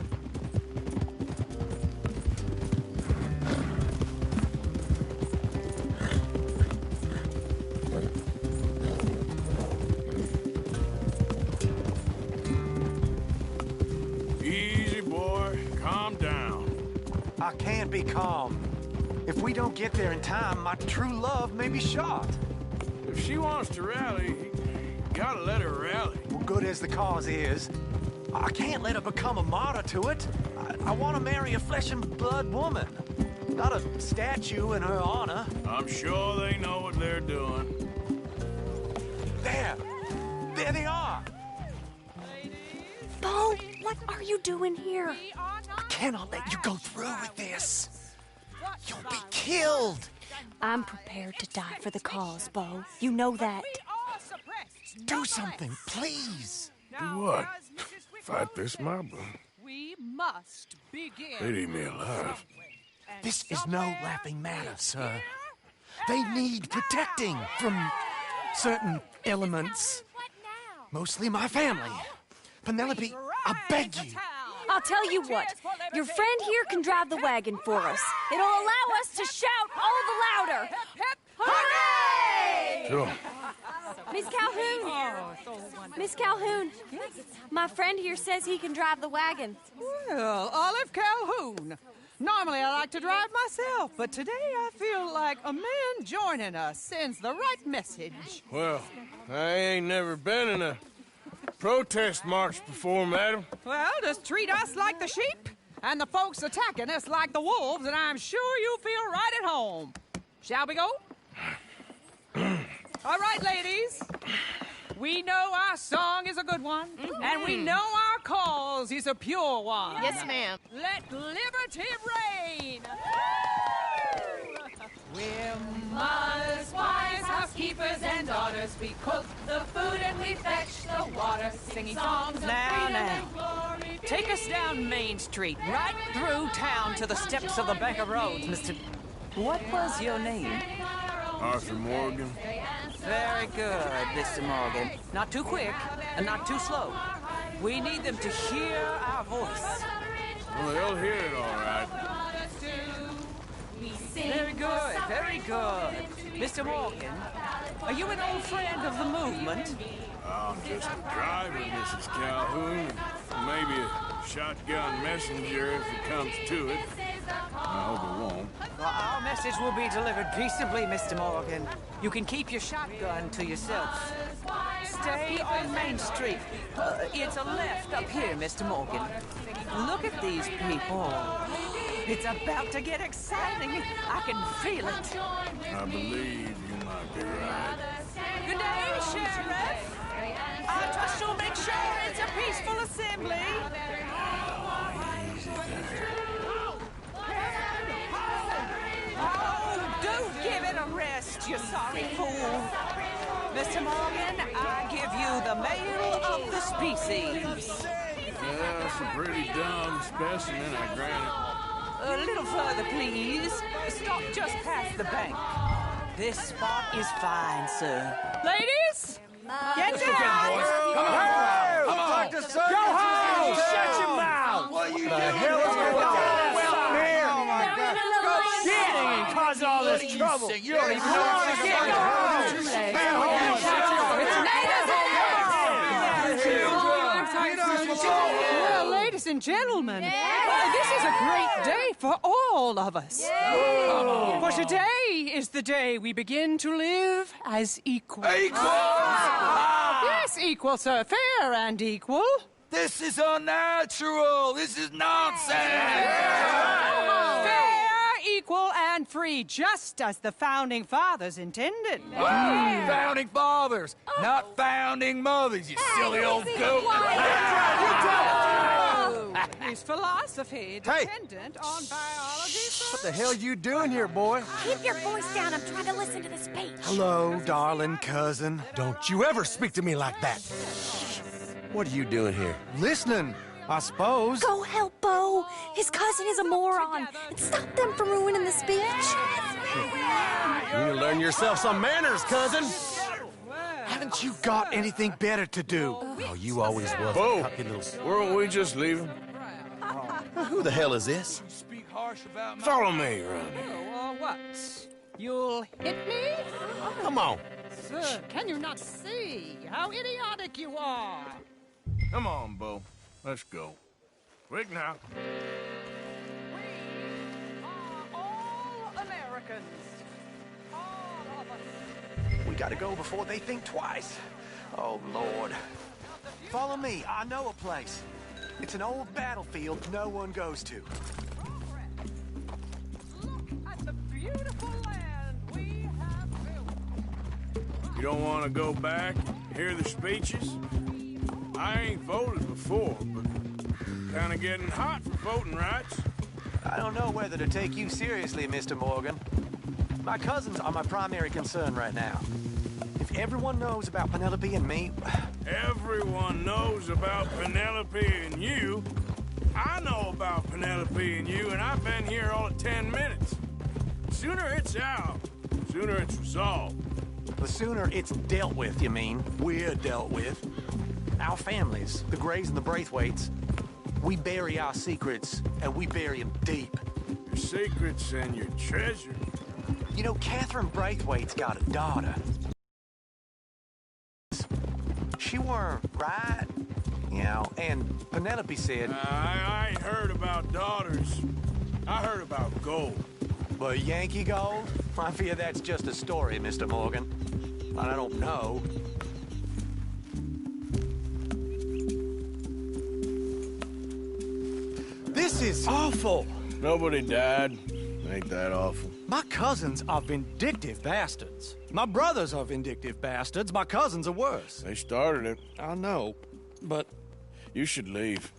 Easy, boy. Calm down. I can't be calm. If we don't get there in time, my true love may be shot. If she wants to rally, you gotta let her rally. Well, good as the cause is, I can't let her become a martyr to it. I want to marry a flesh and blood woman, not a statue in her honor. I'm sure they know what they're doing. There they are. Bo, what are you doing here? I cannot let you go through with this. You'll be killed. I'm prepared to die for the cause, Bo. You know that. Do something, please. Do what? Fight this mob? We must begin. They'd eat me alive. This is no laughing matter, sir. They need protecting from certain elements. Mostly my family. Penelope, I beg you. I'll tell you what. Your friend here can drive the wagon for us. It'll allow us to shout all the louder. Hooray! Sure. Miss Calhoun. Miss Calhoun. My friend here says he can drive the wagon. Well, Olive Calhoun. Normally I like to drive myself, but today I feel like a man joining us sends the right message. Well, I ain't never been in a protest march before, madam. Well, just treat us like the sheep, and the folks attacking us like the wolves, and I'm sure you feel right at home. Shall we go? All right, ladies. We know our song is a good one, and we know our cause is a pure one. Yes, ma'am. Let liberty reign! We're mothers, wives, housekeepers, and daughters. We cook the food and we fetch the water, singing songs of freedom and glory. Take us down Main Street, right through town to the steps of the Bank of Rhodes, Mr. What was your name? Arthur Morgan. Very good, Mr. Morgan. Not too quick and not too slow. We need them to hear our voice. Well, they'll hear it all right. Very good, very good. Mr. Morgan, are you an old friend of the movement? I'm just a driver, Mrs. Calhoun, and maybe a shotgun messenger if it comes to it. I hope it won't. Well, our message will be delivered peaceably, Mr. Morgan. You can keep your shotgun to yourself. Stay on Main Street. It's a left up here, Mr. Morgan. Look at these people. It's about to get exciting. I can feel it. I believe you might be right. Good day, Sheriff. I trust you'll make sure it's a peaceful assembly. Oh, do give it a rest, you sorry fool. Mr. Morgan, I give you the male of the species. Yeah, that's a pretty dumb specimen, I grant it. A little further, please. Stop just past the bank. This spot is fine, sir. Ladies, get down! Come on! Talk to Sergeant! Go home! Shut your mouth! What are you doing? The hell is going on? Here! Oh, my God! Go shit! And cause all this trouble! You don't even know what's going Well, ladies and gentlemen, this is a great day for all of us. For today is the day we begin to live as equals. Yes, equal, sir. Fair and equal. This is unnatural! This is nonsense! Fair, equal, and free, just as the Founding Fathers intended. Founding Fathers, not founding mothers, you silly old goat! His philosophy dependent on biology. What the hell you doing here, boy? Keep your voice down. I'm trying to listen to the speech. Hello, darling cousin. Don't you ever speak to me like that. What are you doing here? Listening, I suppose. Go help Bo. His cousin is a moron. And stop them from ruining the speech. You need to learn yourself some manners, cousin. Haven't you got anything better to do? Oh, you always was. Bo, weren't we just leaving? Who the hell is this? Follow me, Ronnie. What? You'll hit me? Come on. Sir, can you not see how idiotic you are? Come on, Bo. Let's go. Quick now. All Americans. All of us. We gotta go before they think twice. Oh, Lord. Follow me. I know a place. It's an old battlefield no one goes to. Look at the beautiful land we have built. You don't want to go back, hear the speeches? I ain't voted before, but kind of getting hot for voting rights. I don't know whether to take you seriously, Mr. Morgan. My cousins are my primary concern right now. If everyone knows about Penelope and me... Everyone knows about Penelope and you. I know about Penelope and you, and I've been here all of 10 minutes. Sooner it's out, sooner it's resolved. The sooner it's dealt with, you mean? We're dealt with. Our families, the Grays and the Braithwaites, we bury our secrets, and we bury them deep. Your secrets and your treasure. You know, Catherine Braithwaite's got a daughter. She weren't right, you know, and Penelope said... I ain't heard about daughters. I heard about gold. But Yankee gold? I fear that's just a story, Mr. Morgan. And I don't know. This is awful. Nobody died. Ain't that awful. My cousins are vindictive bastards. My brothers are vindictive bastards. My cousins are worse. They started it. I know, but... You should leave.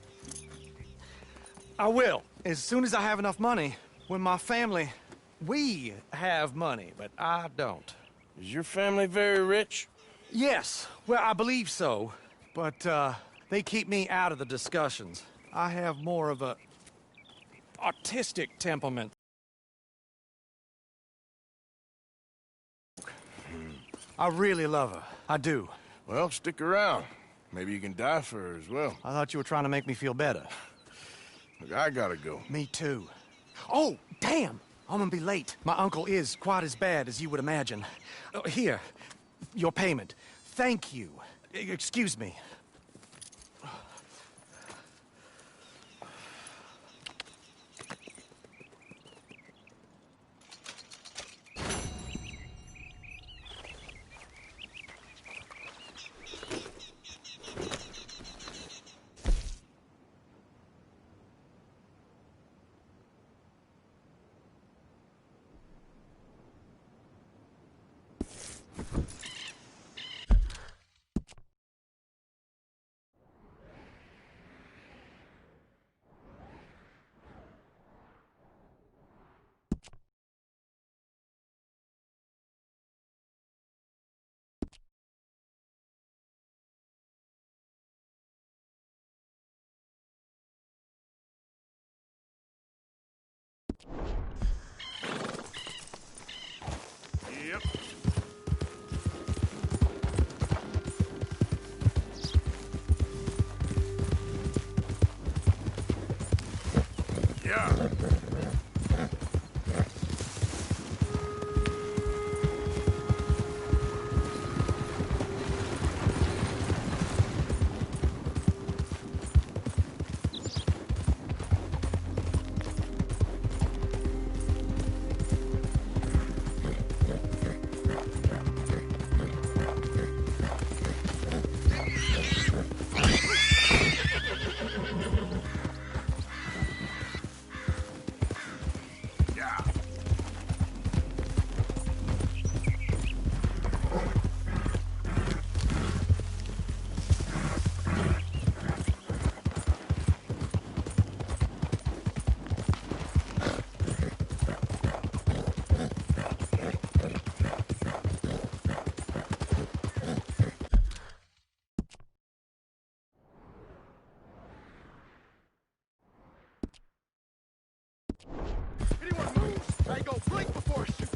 I will, as soon as I have enough money. When my family We have money, but I don't. Is your family very rich? Yes, well, I believe so. But, they keep me out of the discussions. I have more of a artistic temperament. I really love her. I do. Well, stick around. Maybe you can die for her as well. I thought you were trying to make me feel better. Look, I gotta go. Me too. Oh, damn! I'm gonna be late. My uncle is quite as bad as you would imagine. Here, your payment. Thank you. Excuse me. Yep. Yeah. Anyone move, I go blink before it shoots.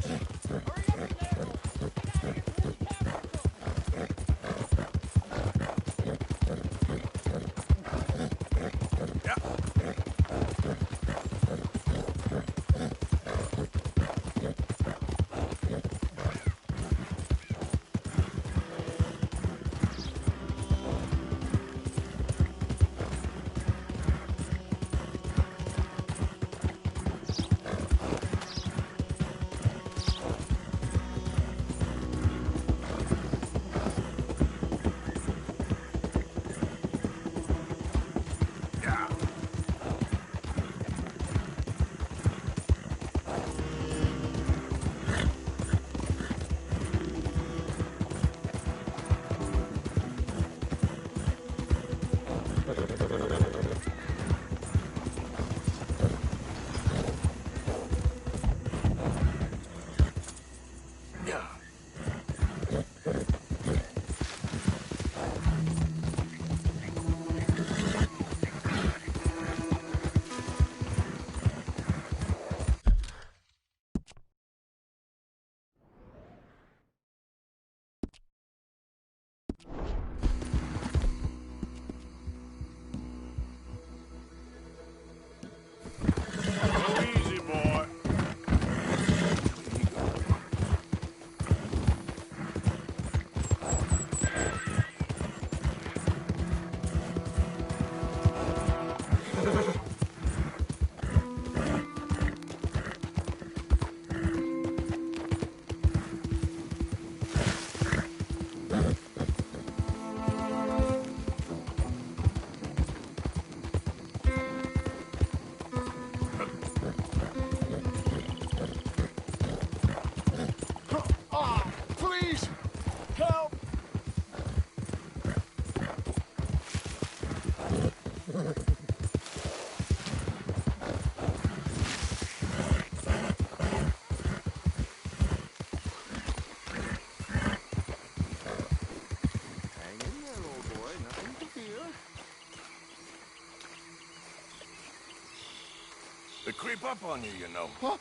They creep up on you, you know. Huh?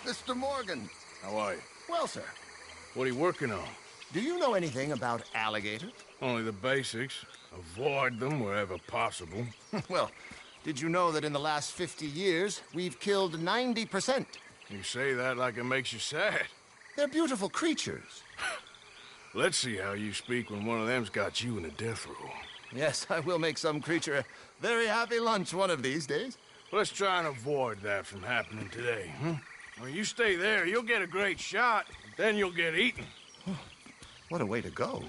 Mr. Morgan. How are you? Well, sir. What are you working on? Do you know anything about alligators? Only the basics. Avoid them wherever possible. Well, did you know that in the last 50 years, we've killed 90%? You say that like it makes you sad. They're beautiful creatures. Let's see how you speak when one of them's got you in a death row. Yes, I will make some creature a very happy lunch one of these days. Let's try and avoid that from happening today, huh? When you stay there, you'll get a great shot, then you'll get eaten. What a way to go.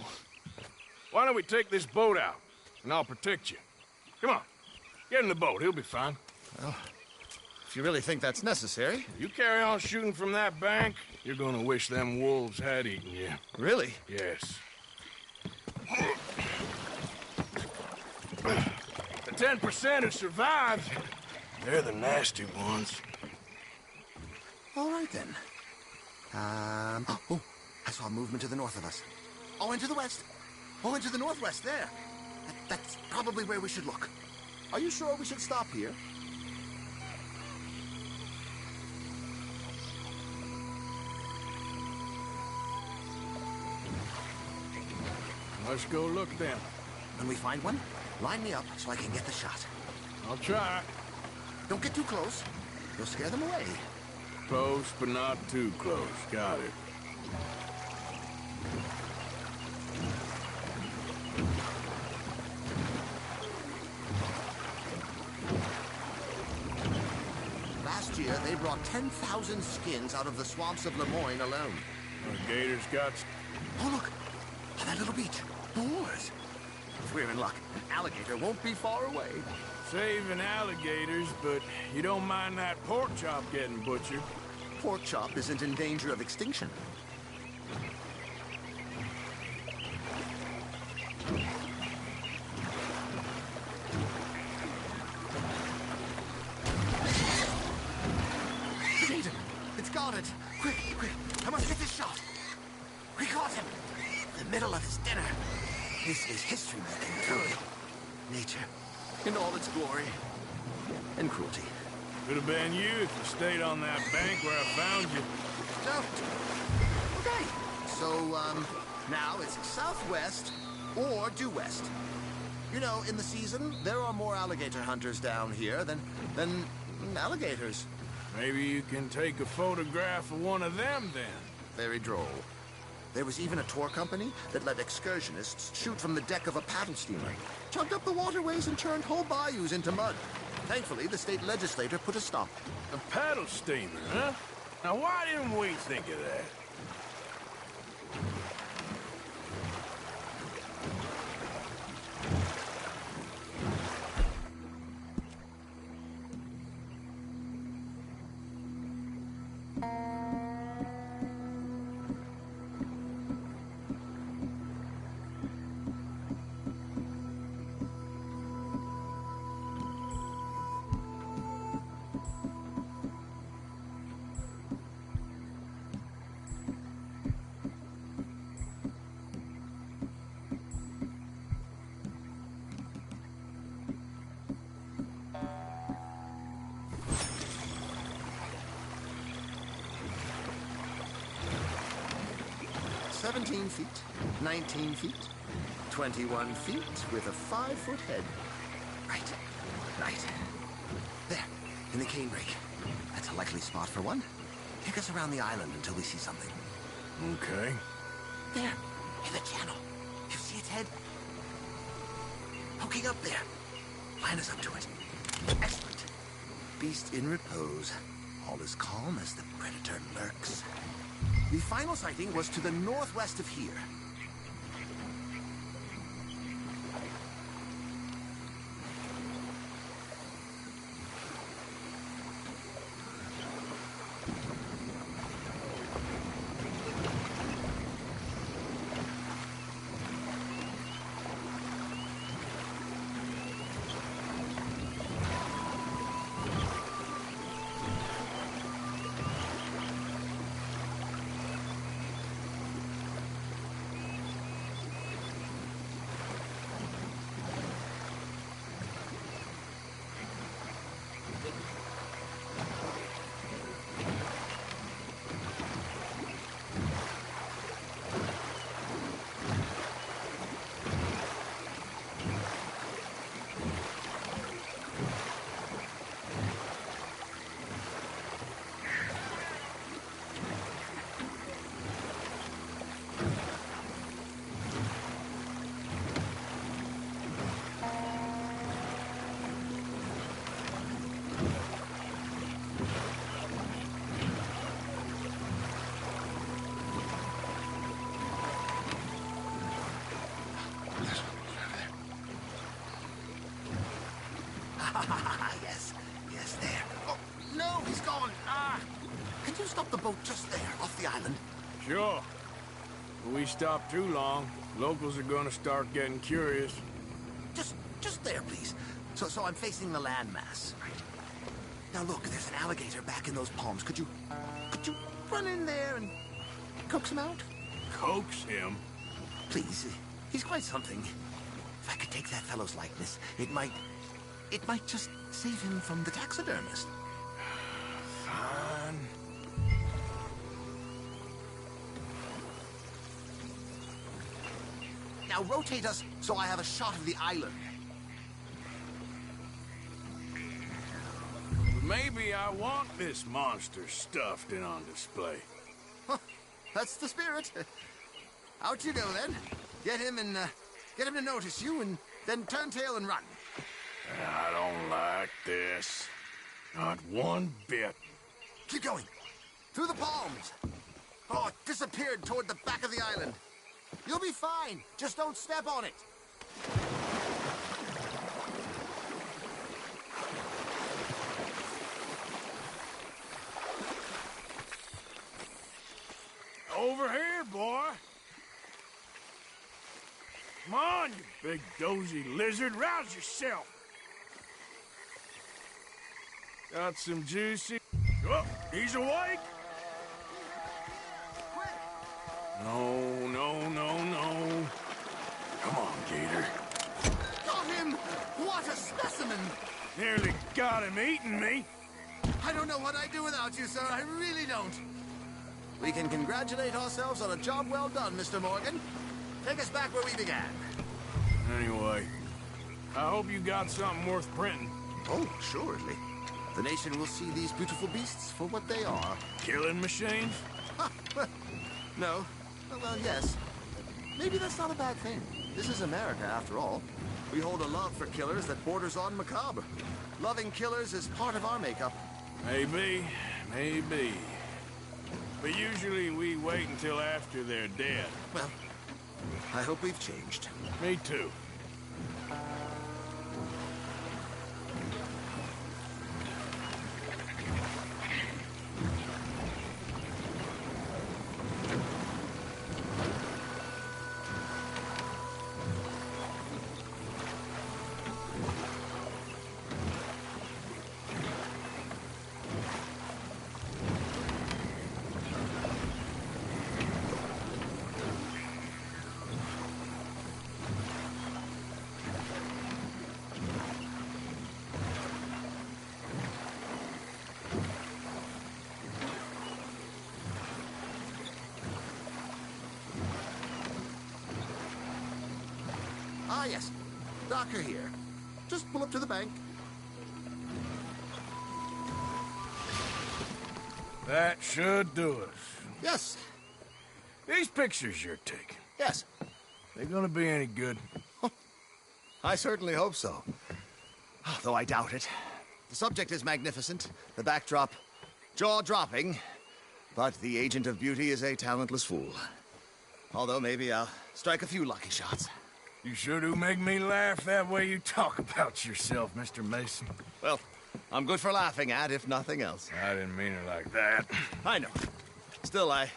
Why don't we take this boat out, and I'll protect you. Come on, get in the boat, he'll be fine. Well, if you really think that's necessary. You carry on shooting from that bank, you're gonna wish them wolves had eaten you. Really? Yes. The 10% who survived, they're the nasty ones. All right, then. Oh, I saw movement to the north of us. Oh, and to the west. Oh, and to the northwest, there. That's probably where we should look. Are you sure we should stop here? Let's go look then. When we find one, line me up so I can get the shot. I'll try. Don't get too close. You'll scare them away. Close, but not too close. Got it. Last year, they brought 10,000 skins out of the swamps of Lemoyne alone. The gators got... Oh, look! On that little beach. Boars. If we're in luck, an alligator won't be far away. Saving alligators, but you don't mind that pork chop getting butchered. Pork chop isn't in danger of extinction. It's got it. Quick, quick. I must get this shot. We caught him. In the middle of his dinner. This is history-making, truly. Nature, in all its glory and cruelty. Could have been you if you stayed on that bank where I found you. Okay. So, now it's southwest or due west. You know, in the season, there are more alligator hunters down here than alligators. Maybe you can take a photograph of one of them, then. Very droll. There was even a tour company that let excursionists shoot from the deck of a paddle steamer, chugged up the waterways and turned whole bayous into mud. Thankfully, the state legislature put a stop. A paddle steamer, huh? Now, why didn't we think of that? "17 feet, 19 feet, 21 feet with a 5-foot head. Right, right. There, in the canebrake. That's a likely spot for one. Take us around the island until we see something. Okay. There, in the channel. You see its head? Poking up there. Line us up to it. Excellent. Beast in repose. All is calm as the predator lurks. The final sighting was to the northwest of here. Yes, yes, there. Oh, no, he's gone. Can you stop the boat just there, off the island? Sure. If we stop too long, locals are gonna start getting curious. Just there, please. So I'm facing the landmass. Right. Now look, there's an alligator back in those palms. Could you run in there and coax him out? Coax him? Please. He's quite something. If I could take that fellow's likeness, it might just save him from the taxidermist. Fine. Now rotate us so I have a shot of the island. Maybe I want this monster stuffed and on display. Huh, that's the spirit. Out you go then. Get him to notice you, and then turn tail and run. I don't like this. Not one bit. Keep going. Through the palms. Oh, it disappeared toward the back of the island. You'll be fine. Just don't step on it. Over here, boy. Come on, you big dozy lizard. Rouse yourself. Got some juicy... Oh, he's awake. No, no, no, no. Come on, Gator. Got him! What a specimen! Nearly got him eating me. I don't know what I'd do without you, sir. I really don't. We can congratulate ourselves on a job well done, Mr. Morgan. Take us back where we began. Anyway, I hope you got something worth printing. Oh, assuredly. The nation will see these beautiful beasts for what they are. Killing machines? No. Well, yes. Maybe that's not a bad thing. This is America, after all. We hold a love for killers that borders on macabre. Loving killers is part of our makeup. Maybe, maybe. But usually we wait until after they're dead. Well, I hope we've changed. Me too. Ah, yes. Docker here. Just pull up to the bank. That should do it. Yes. These pictures you're taking. Yes. They gonna be any good? I certainly hope so. Though I doubt it. The subject is magnificent, the backdrop jaw-dropping, but the agent of beauty is a talentless fool. Although maybe I'll strike a few lucky shots. You sure do make me laugh that way you talk about yourself, Mr. Mason. Well, I'm good for laughing at, if nothing else. I didn't mean it like that. I know. Still, I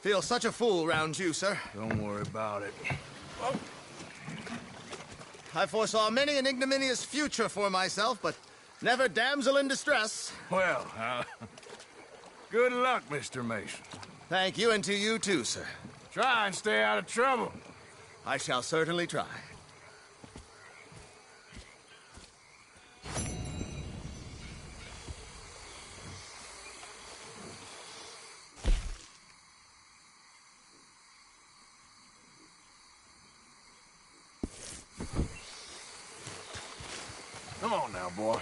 feel such a fool round you, sir. Don't worry about it. Oh. I foresaw many an ignominious future for myself, but never damsel in distress. Well, good luck, Mr. Mason. Thank you, and to you too, sir. Try and stay out of trouble. I shall certainly try. Come on now, boy.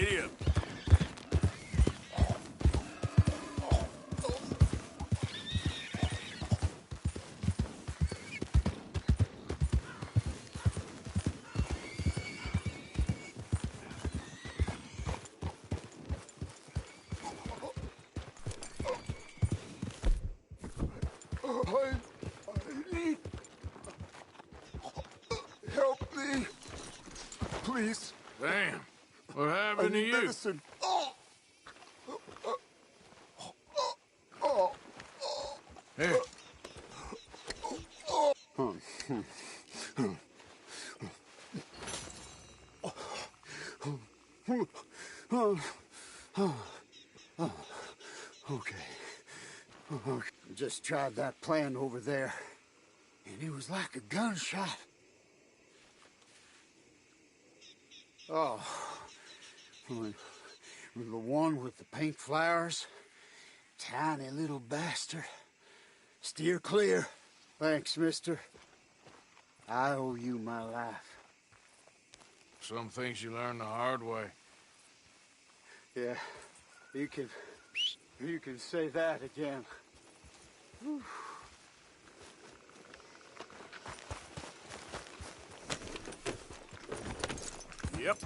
Giddy up. I need help me, please. Damn. What happened I to need you? medicine. Here. Okay. Just tried that plan over there, and it was like a gunshot. Oh, the one with the pink flowers, tiny little bastard. Steer clear. Thanks, mister. I owe you my life. Some things you learn the hard way. Yeah, you can say that again. Whew. Yep.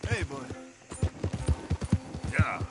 Hey, boy. Yeah.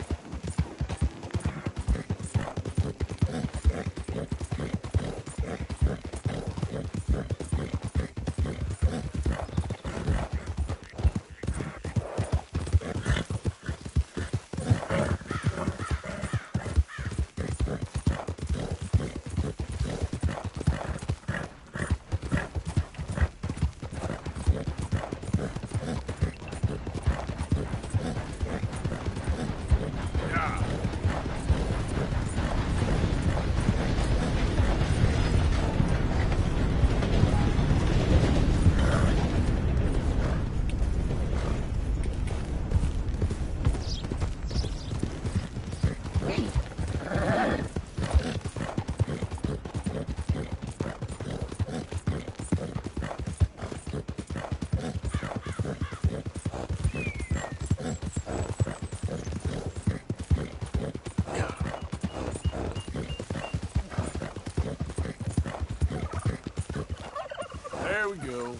There we go.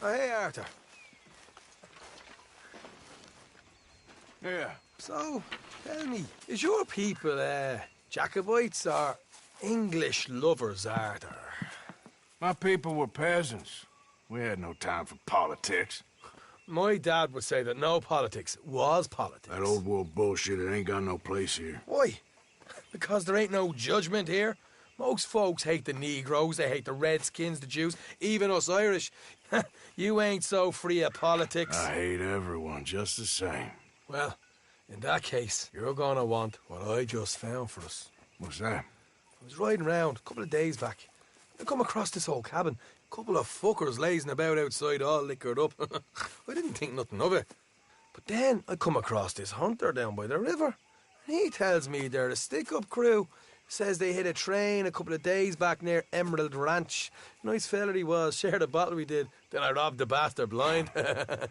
Oh, hey, Arthur. Yeah. So, tell me, is your people, Jacobites or English lovers, Arthur? My people were peasants. We had no time for politics. My dad would say that no politics was politics. That old world bullshit, it ain't got no place here. Why? Because there ain't no judgment here? Most folks hate the Negroes, they hate the Redskins, the Jews, even us Irish. You ain't so free of politics. I hate everyone just the same. Well, in that case, you're gonna want what I just found for us. What's that? I was riding around a couple of days back. I come across this old cabin. A couple of fuckers lazing about outside all liquored up. I didn't think nothing of it. But then I come across this hunter down by the river. And he tells me they're a stick-up crew. Says they hit a train a couple of days back near Emerald Ranch. Nice fella he was, shared a bottle we did. Then I robbed the bastard blind.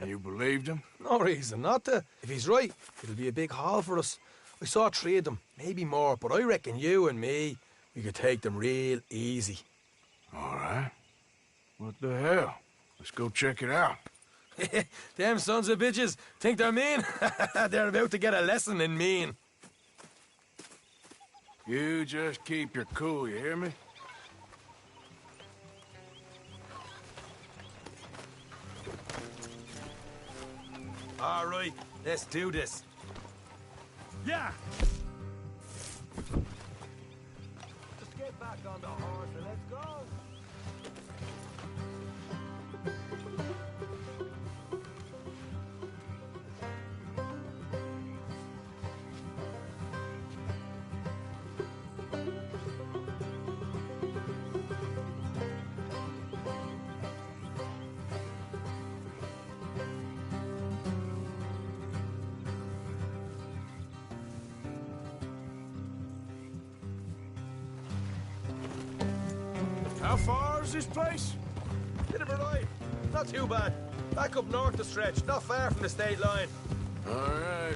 You believed him? No reason not to. If he's right, it'll be a big haul for us. I saw 3 of them, maybe more, but I reckon you and me, we could take them real easy. All right. What the hell? Let's go check it out. Them sons of bitches think they're mean. They're about to get a lesson in mean. You just keep your cool, you hear me? All right, let's do this. Yeah! Just get back on the horse and let's go. How far is this place? Bit of a ride. Not too bad. Back up north the stretch, not far from the state line. All right.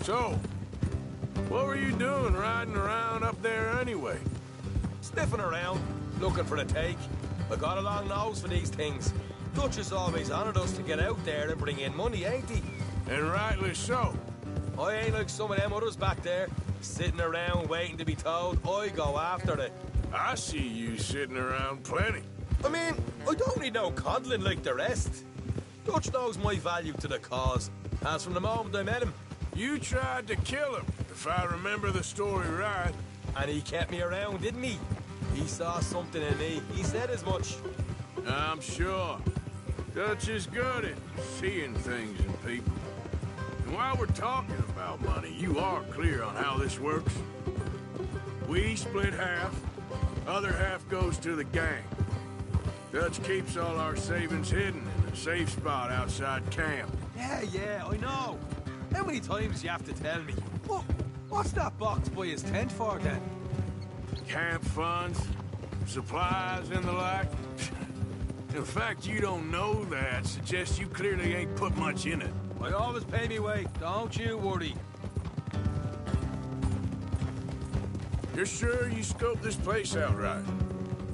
So, what were you doing riding around up there anyway? Sniffing around, looking for the take. I got a long nose for these things. Dutch has always honoured us to get out there and bring in money, ain't he? And rightly so. I ain't like some of them others back there, sitting around waiting to be told. I go after it. I see you sitting around plenty. I mean, I don't need no coddling like the rest. Dutch knows my value to the cause. As from the moment I met him. You tried to kill him, if I remember the story right. And he kept me around, didn't he? He saw something in me. He said as much. I'm sure. Dutch is good at seeing things in people. And while we're talking about money, you are clear on how this works? We split half, other half goes to the gang. Dutch keeps all our savings hidden in a safe spot outside camp. Yeah, I know. How many times do you have to tell me? What's that box by his tent for, then? Camp funds, supplies, and the like. The fact you don't know that suggests you clearly ain't put much in it. I always pay me weight, don't you worry. You're sure you scoped this place out right?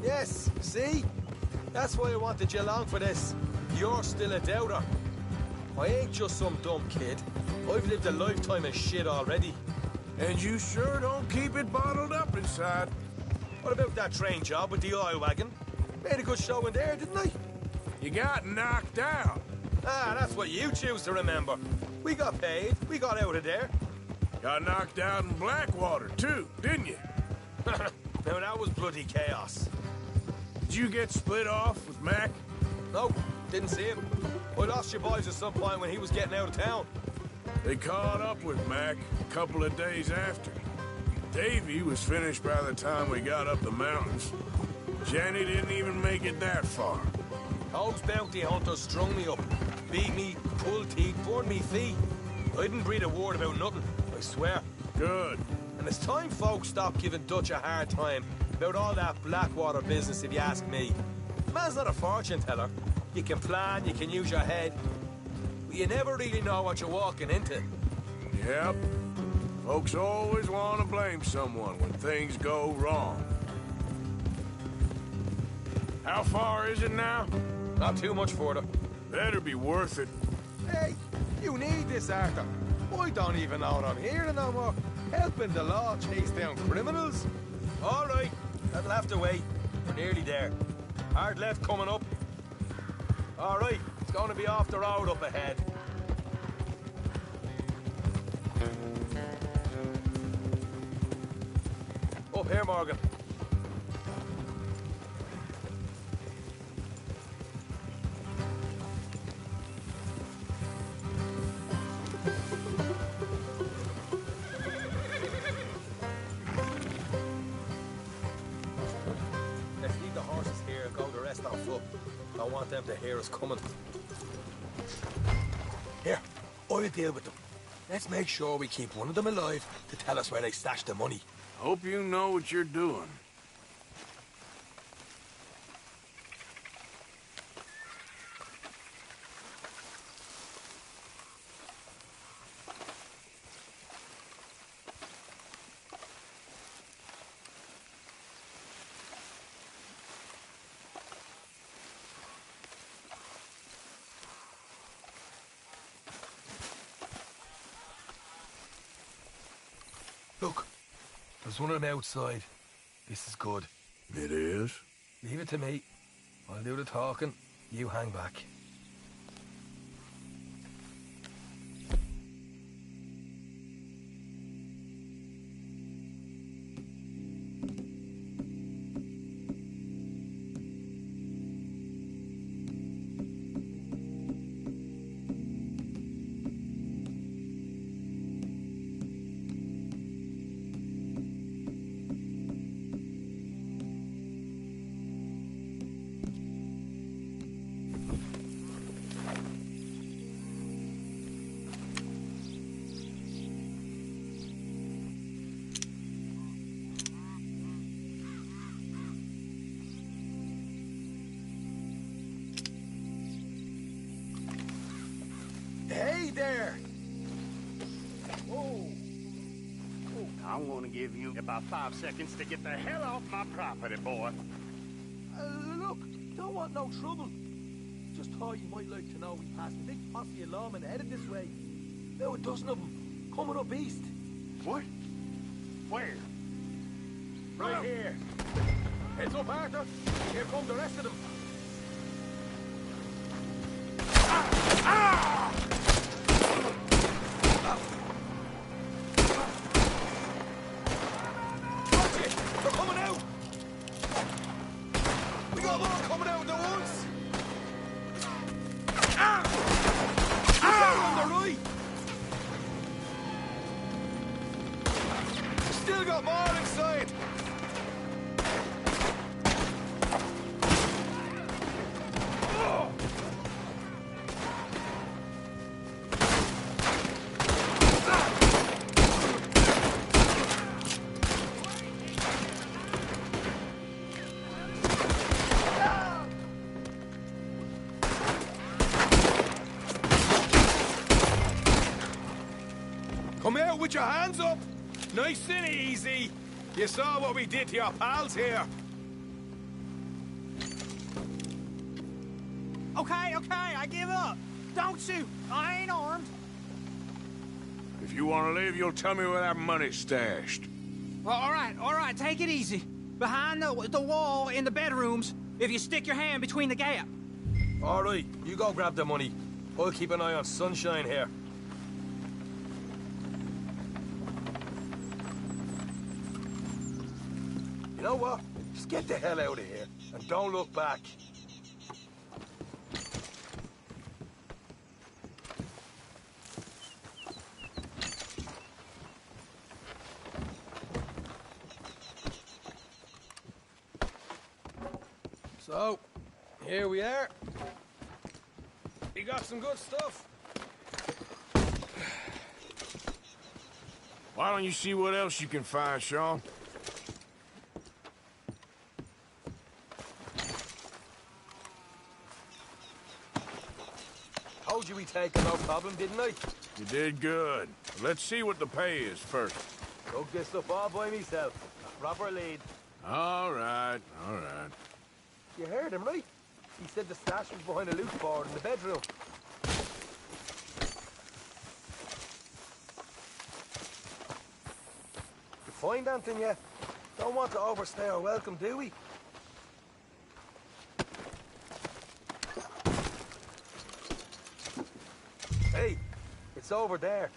Yes, see? That's why I wanted you along for this. You're still a doubter. I ain't just some dumb kid. I've lived a lifetime of shit already. And you sure don't keep it bottled up inside. What about that train job with the oil wagon? Made a good show in there, didn't I? You got knocked out. Ah, that's what you choose to remember. We got paid. We got out of there. Got knocked out in Blackwater, too, didn't you? Now, that was bloody chaos. Did you get split off with Mac? Nope, didn't see him. I lost your boys at some point when he was getting out of town. They caught up with Mac a couple of days after. Davy was finished by the time we got up the mountains. Jenny didn't even make it that far. Those bounty hunters strung me up, beat me, pulled teeth, burned me feet. I didn't breathe a word about nothing, I swear. Good. And it's time folks stop giving Dutch a hard time about all that Blackwater business, if you ask me. Man's not a fortune teller. You can plan, you can use your head, but you never really know what you're walking into. Yep. Folks always want to blame someone when things go wrong. How far is it now? Not too much further. Better be worth it. Hey, you need this, Arthur. I don't even know what I'm hearing no more. Helping the law chase down criminals? All right, that'll have to wait. We're nearly there. Hard left coming up. All right, it's going to be off the road up ahead. Up here, Morgan. Let's leave the horses here and go the rest on foot. I want them to hear us coming. Here, I'll deal with them. Let's make sure we keep one of them alive to tell us where they stashed the money. Hope you know what you're doing. Look, there's one of them outside. This is good. It is? Leave it to me. I'll do the talking. You hang back. Hey there! Whoa. Oh, I'm gonna give you about 5 seconds to get the hell off my property, boy. Look, don't want no trouble. Just thought you might like to know we passed a big posse of lawmen headed this way. About a dozen of them, coming up east. What? Where? Right here. Heads up, Arthur. Here come the rest of them. Watch it! They're coming out! We got more coming out in the woods! Look out on the right! Still got more inside! Come out with your hands up! Nice and easy! You saw what we did to your pals here! Okay, I give up. Don't shoot. I ain't armed. If you want to leave, you'll tell me where that money's stashed. Well, all right, take it easy. Behind the wall in the bedrooms, if you stick your hand between the gap. All right, you go grab the money. I'll keep an eye on Sunshine here. You know what? Just get the hell out of here and don't look back. So, here we are. We got some good stuff. Why don't you see what else you can find, Sean? Those told you we'd take it, no problem, didn't I? You did good. Let's see what the pay is first. Took this stuff all by myself. A proper lead. All right, all right. You heard him, right? He said the stash was behind a loot board in the bedroom. You find anything yet? Don't want to overstay our welcome, do we? Hey, it's over there.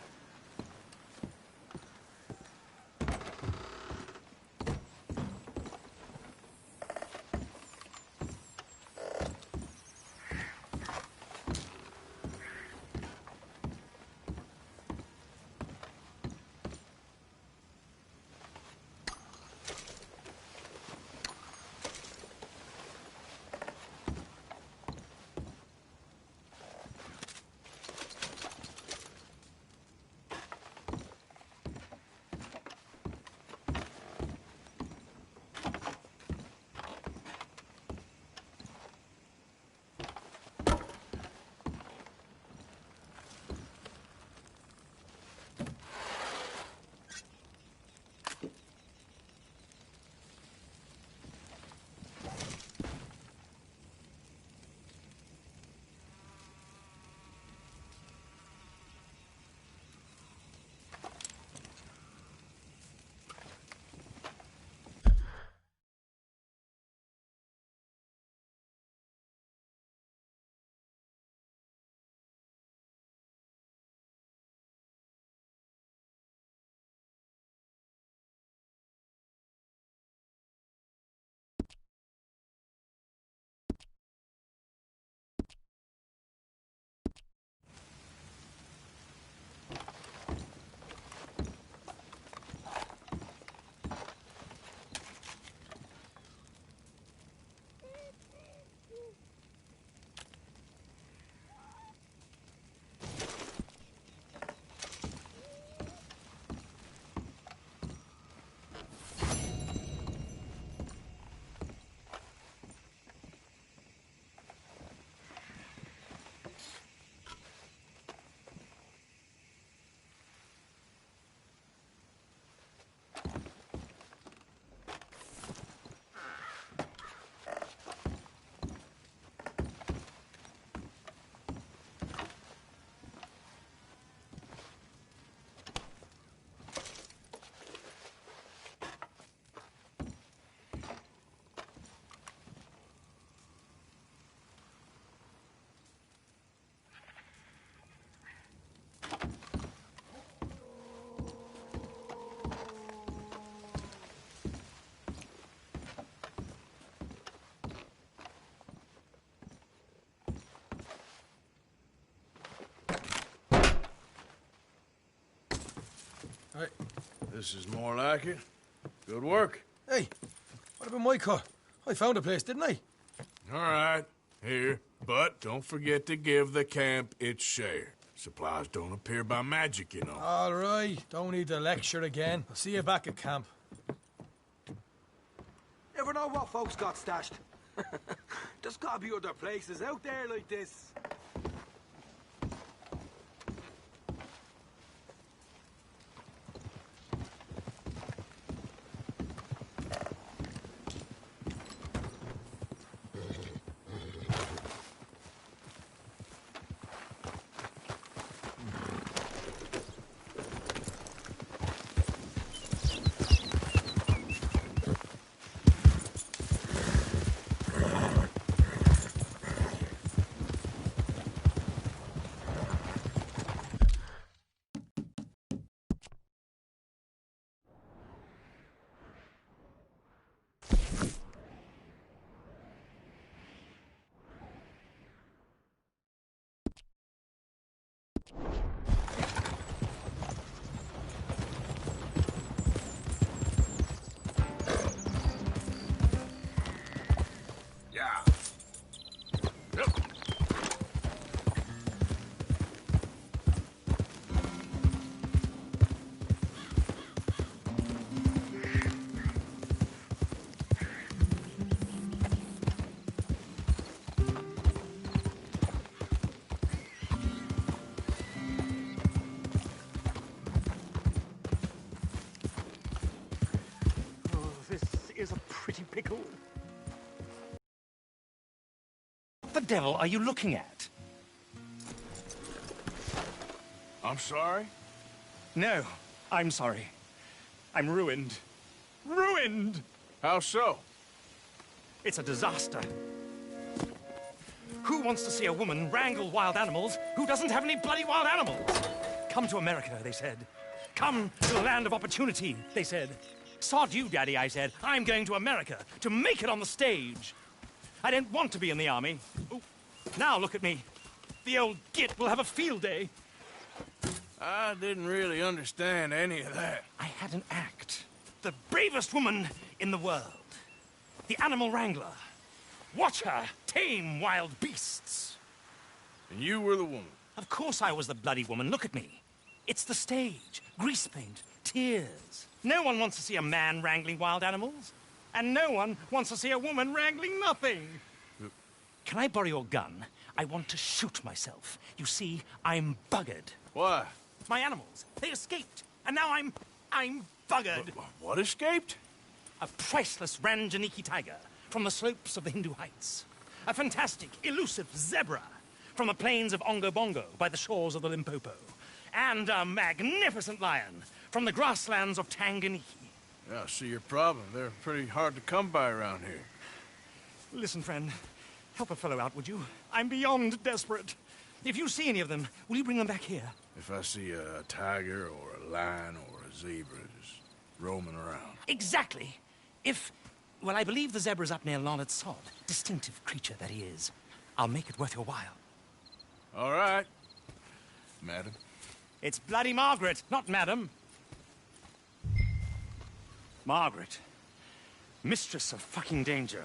Hey, this is more like it. Good work. Hey, what about my car? I found a place, didn't I? All right, here. But don't forget to give the camp its share. Supplies don't appear by magic, you know. All right, don't need the lecture again. I'll see you back at camp. Never know what folks got stashed. There's gotta be other places out there like this. the devil are you looking at? I'm sorry? No, I'm sorry. I'm ruined. Ruined! How so? It's a disaster. Who wants to see a woman wrangle wild animals who doesn't have any bloody wild animals? Come to America, they said. Come to the land of opportunity, they said. Sod you, Daddy, I said. I'm going to America to make it on the stage. I don't want to be in the army. Ooh. Now look at me. The old git will have a field day. I didn't really understand any of that. I had an act. The bravest woman in the world. The animal wrangler. Watch her tame wild beasts. And you were the woman? Of course I was the bloody woman. Look at me. It's the stage. Grease paint. Tears. No one wants to see a man wrangling wild animals. And no one wants to see a woman wrangling nothing. Can I borrow your gun? I want to shoot myself. You see, I'm buggered. Why? My animals. They escaped. And now I'm buggered. What escaped? A priceless Ranjaniki tiger from the slopes of the Hindu Heights. A fantastic, elusive zebra from the plains of Ongo Bongo by the shores of the Limpopo. And a magnificent lion from the grasslands of Tanganyika. Yeah, I see your problem. They're pretty hard to come by around here. Listen, friend. Help a fellow out, would you? I'm beyond desperate. If you see any of them, will you bring them back here? If I see a tiger or a lion or a zebra just roaming around. Exactly. Well, I believe the zebra's up near Larned Sod. Distinctive creature that he is. I'll make it worth your while. All right, madam. It's bloody Margaret, not madam. Margaret. Mistress of fucking danger.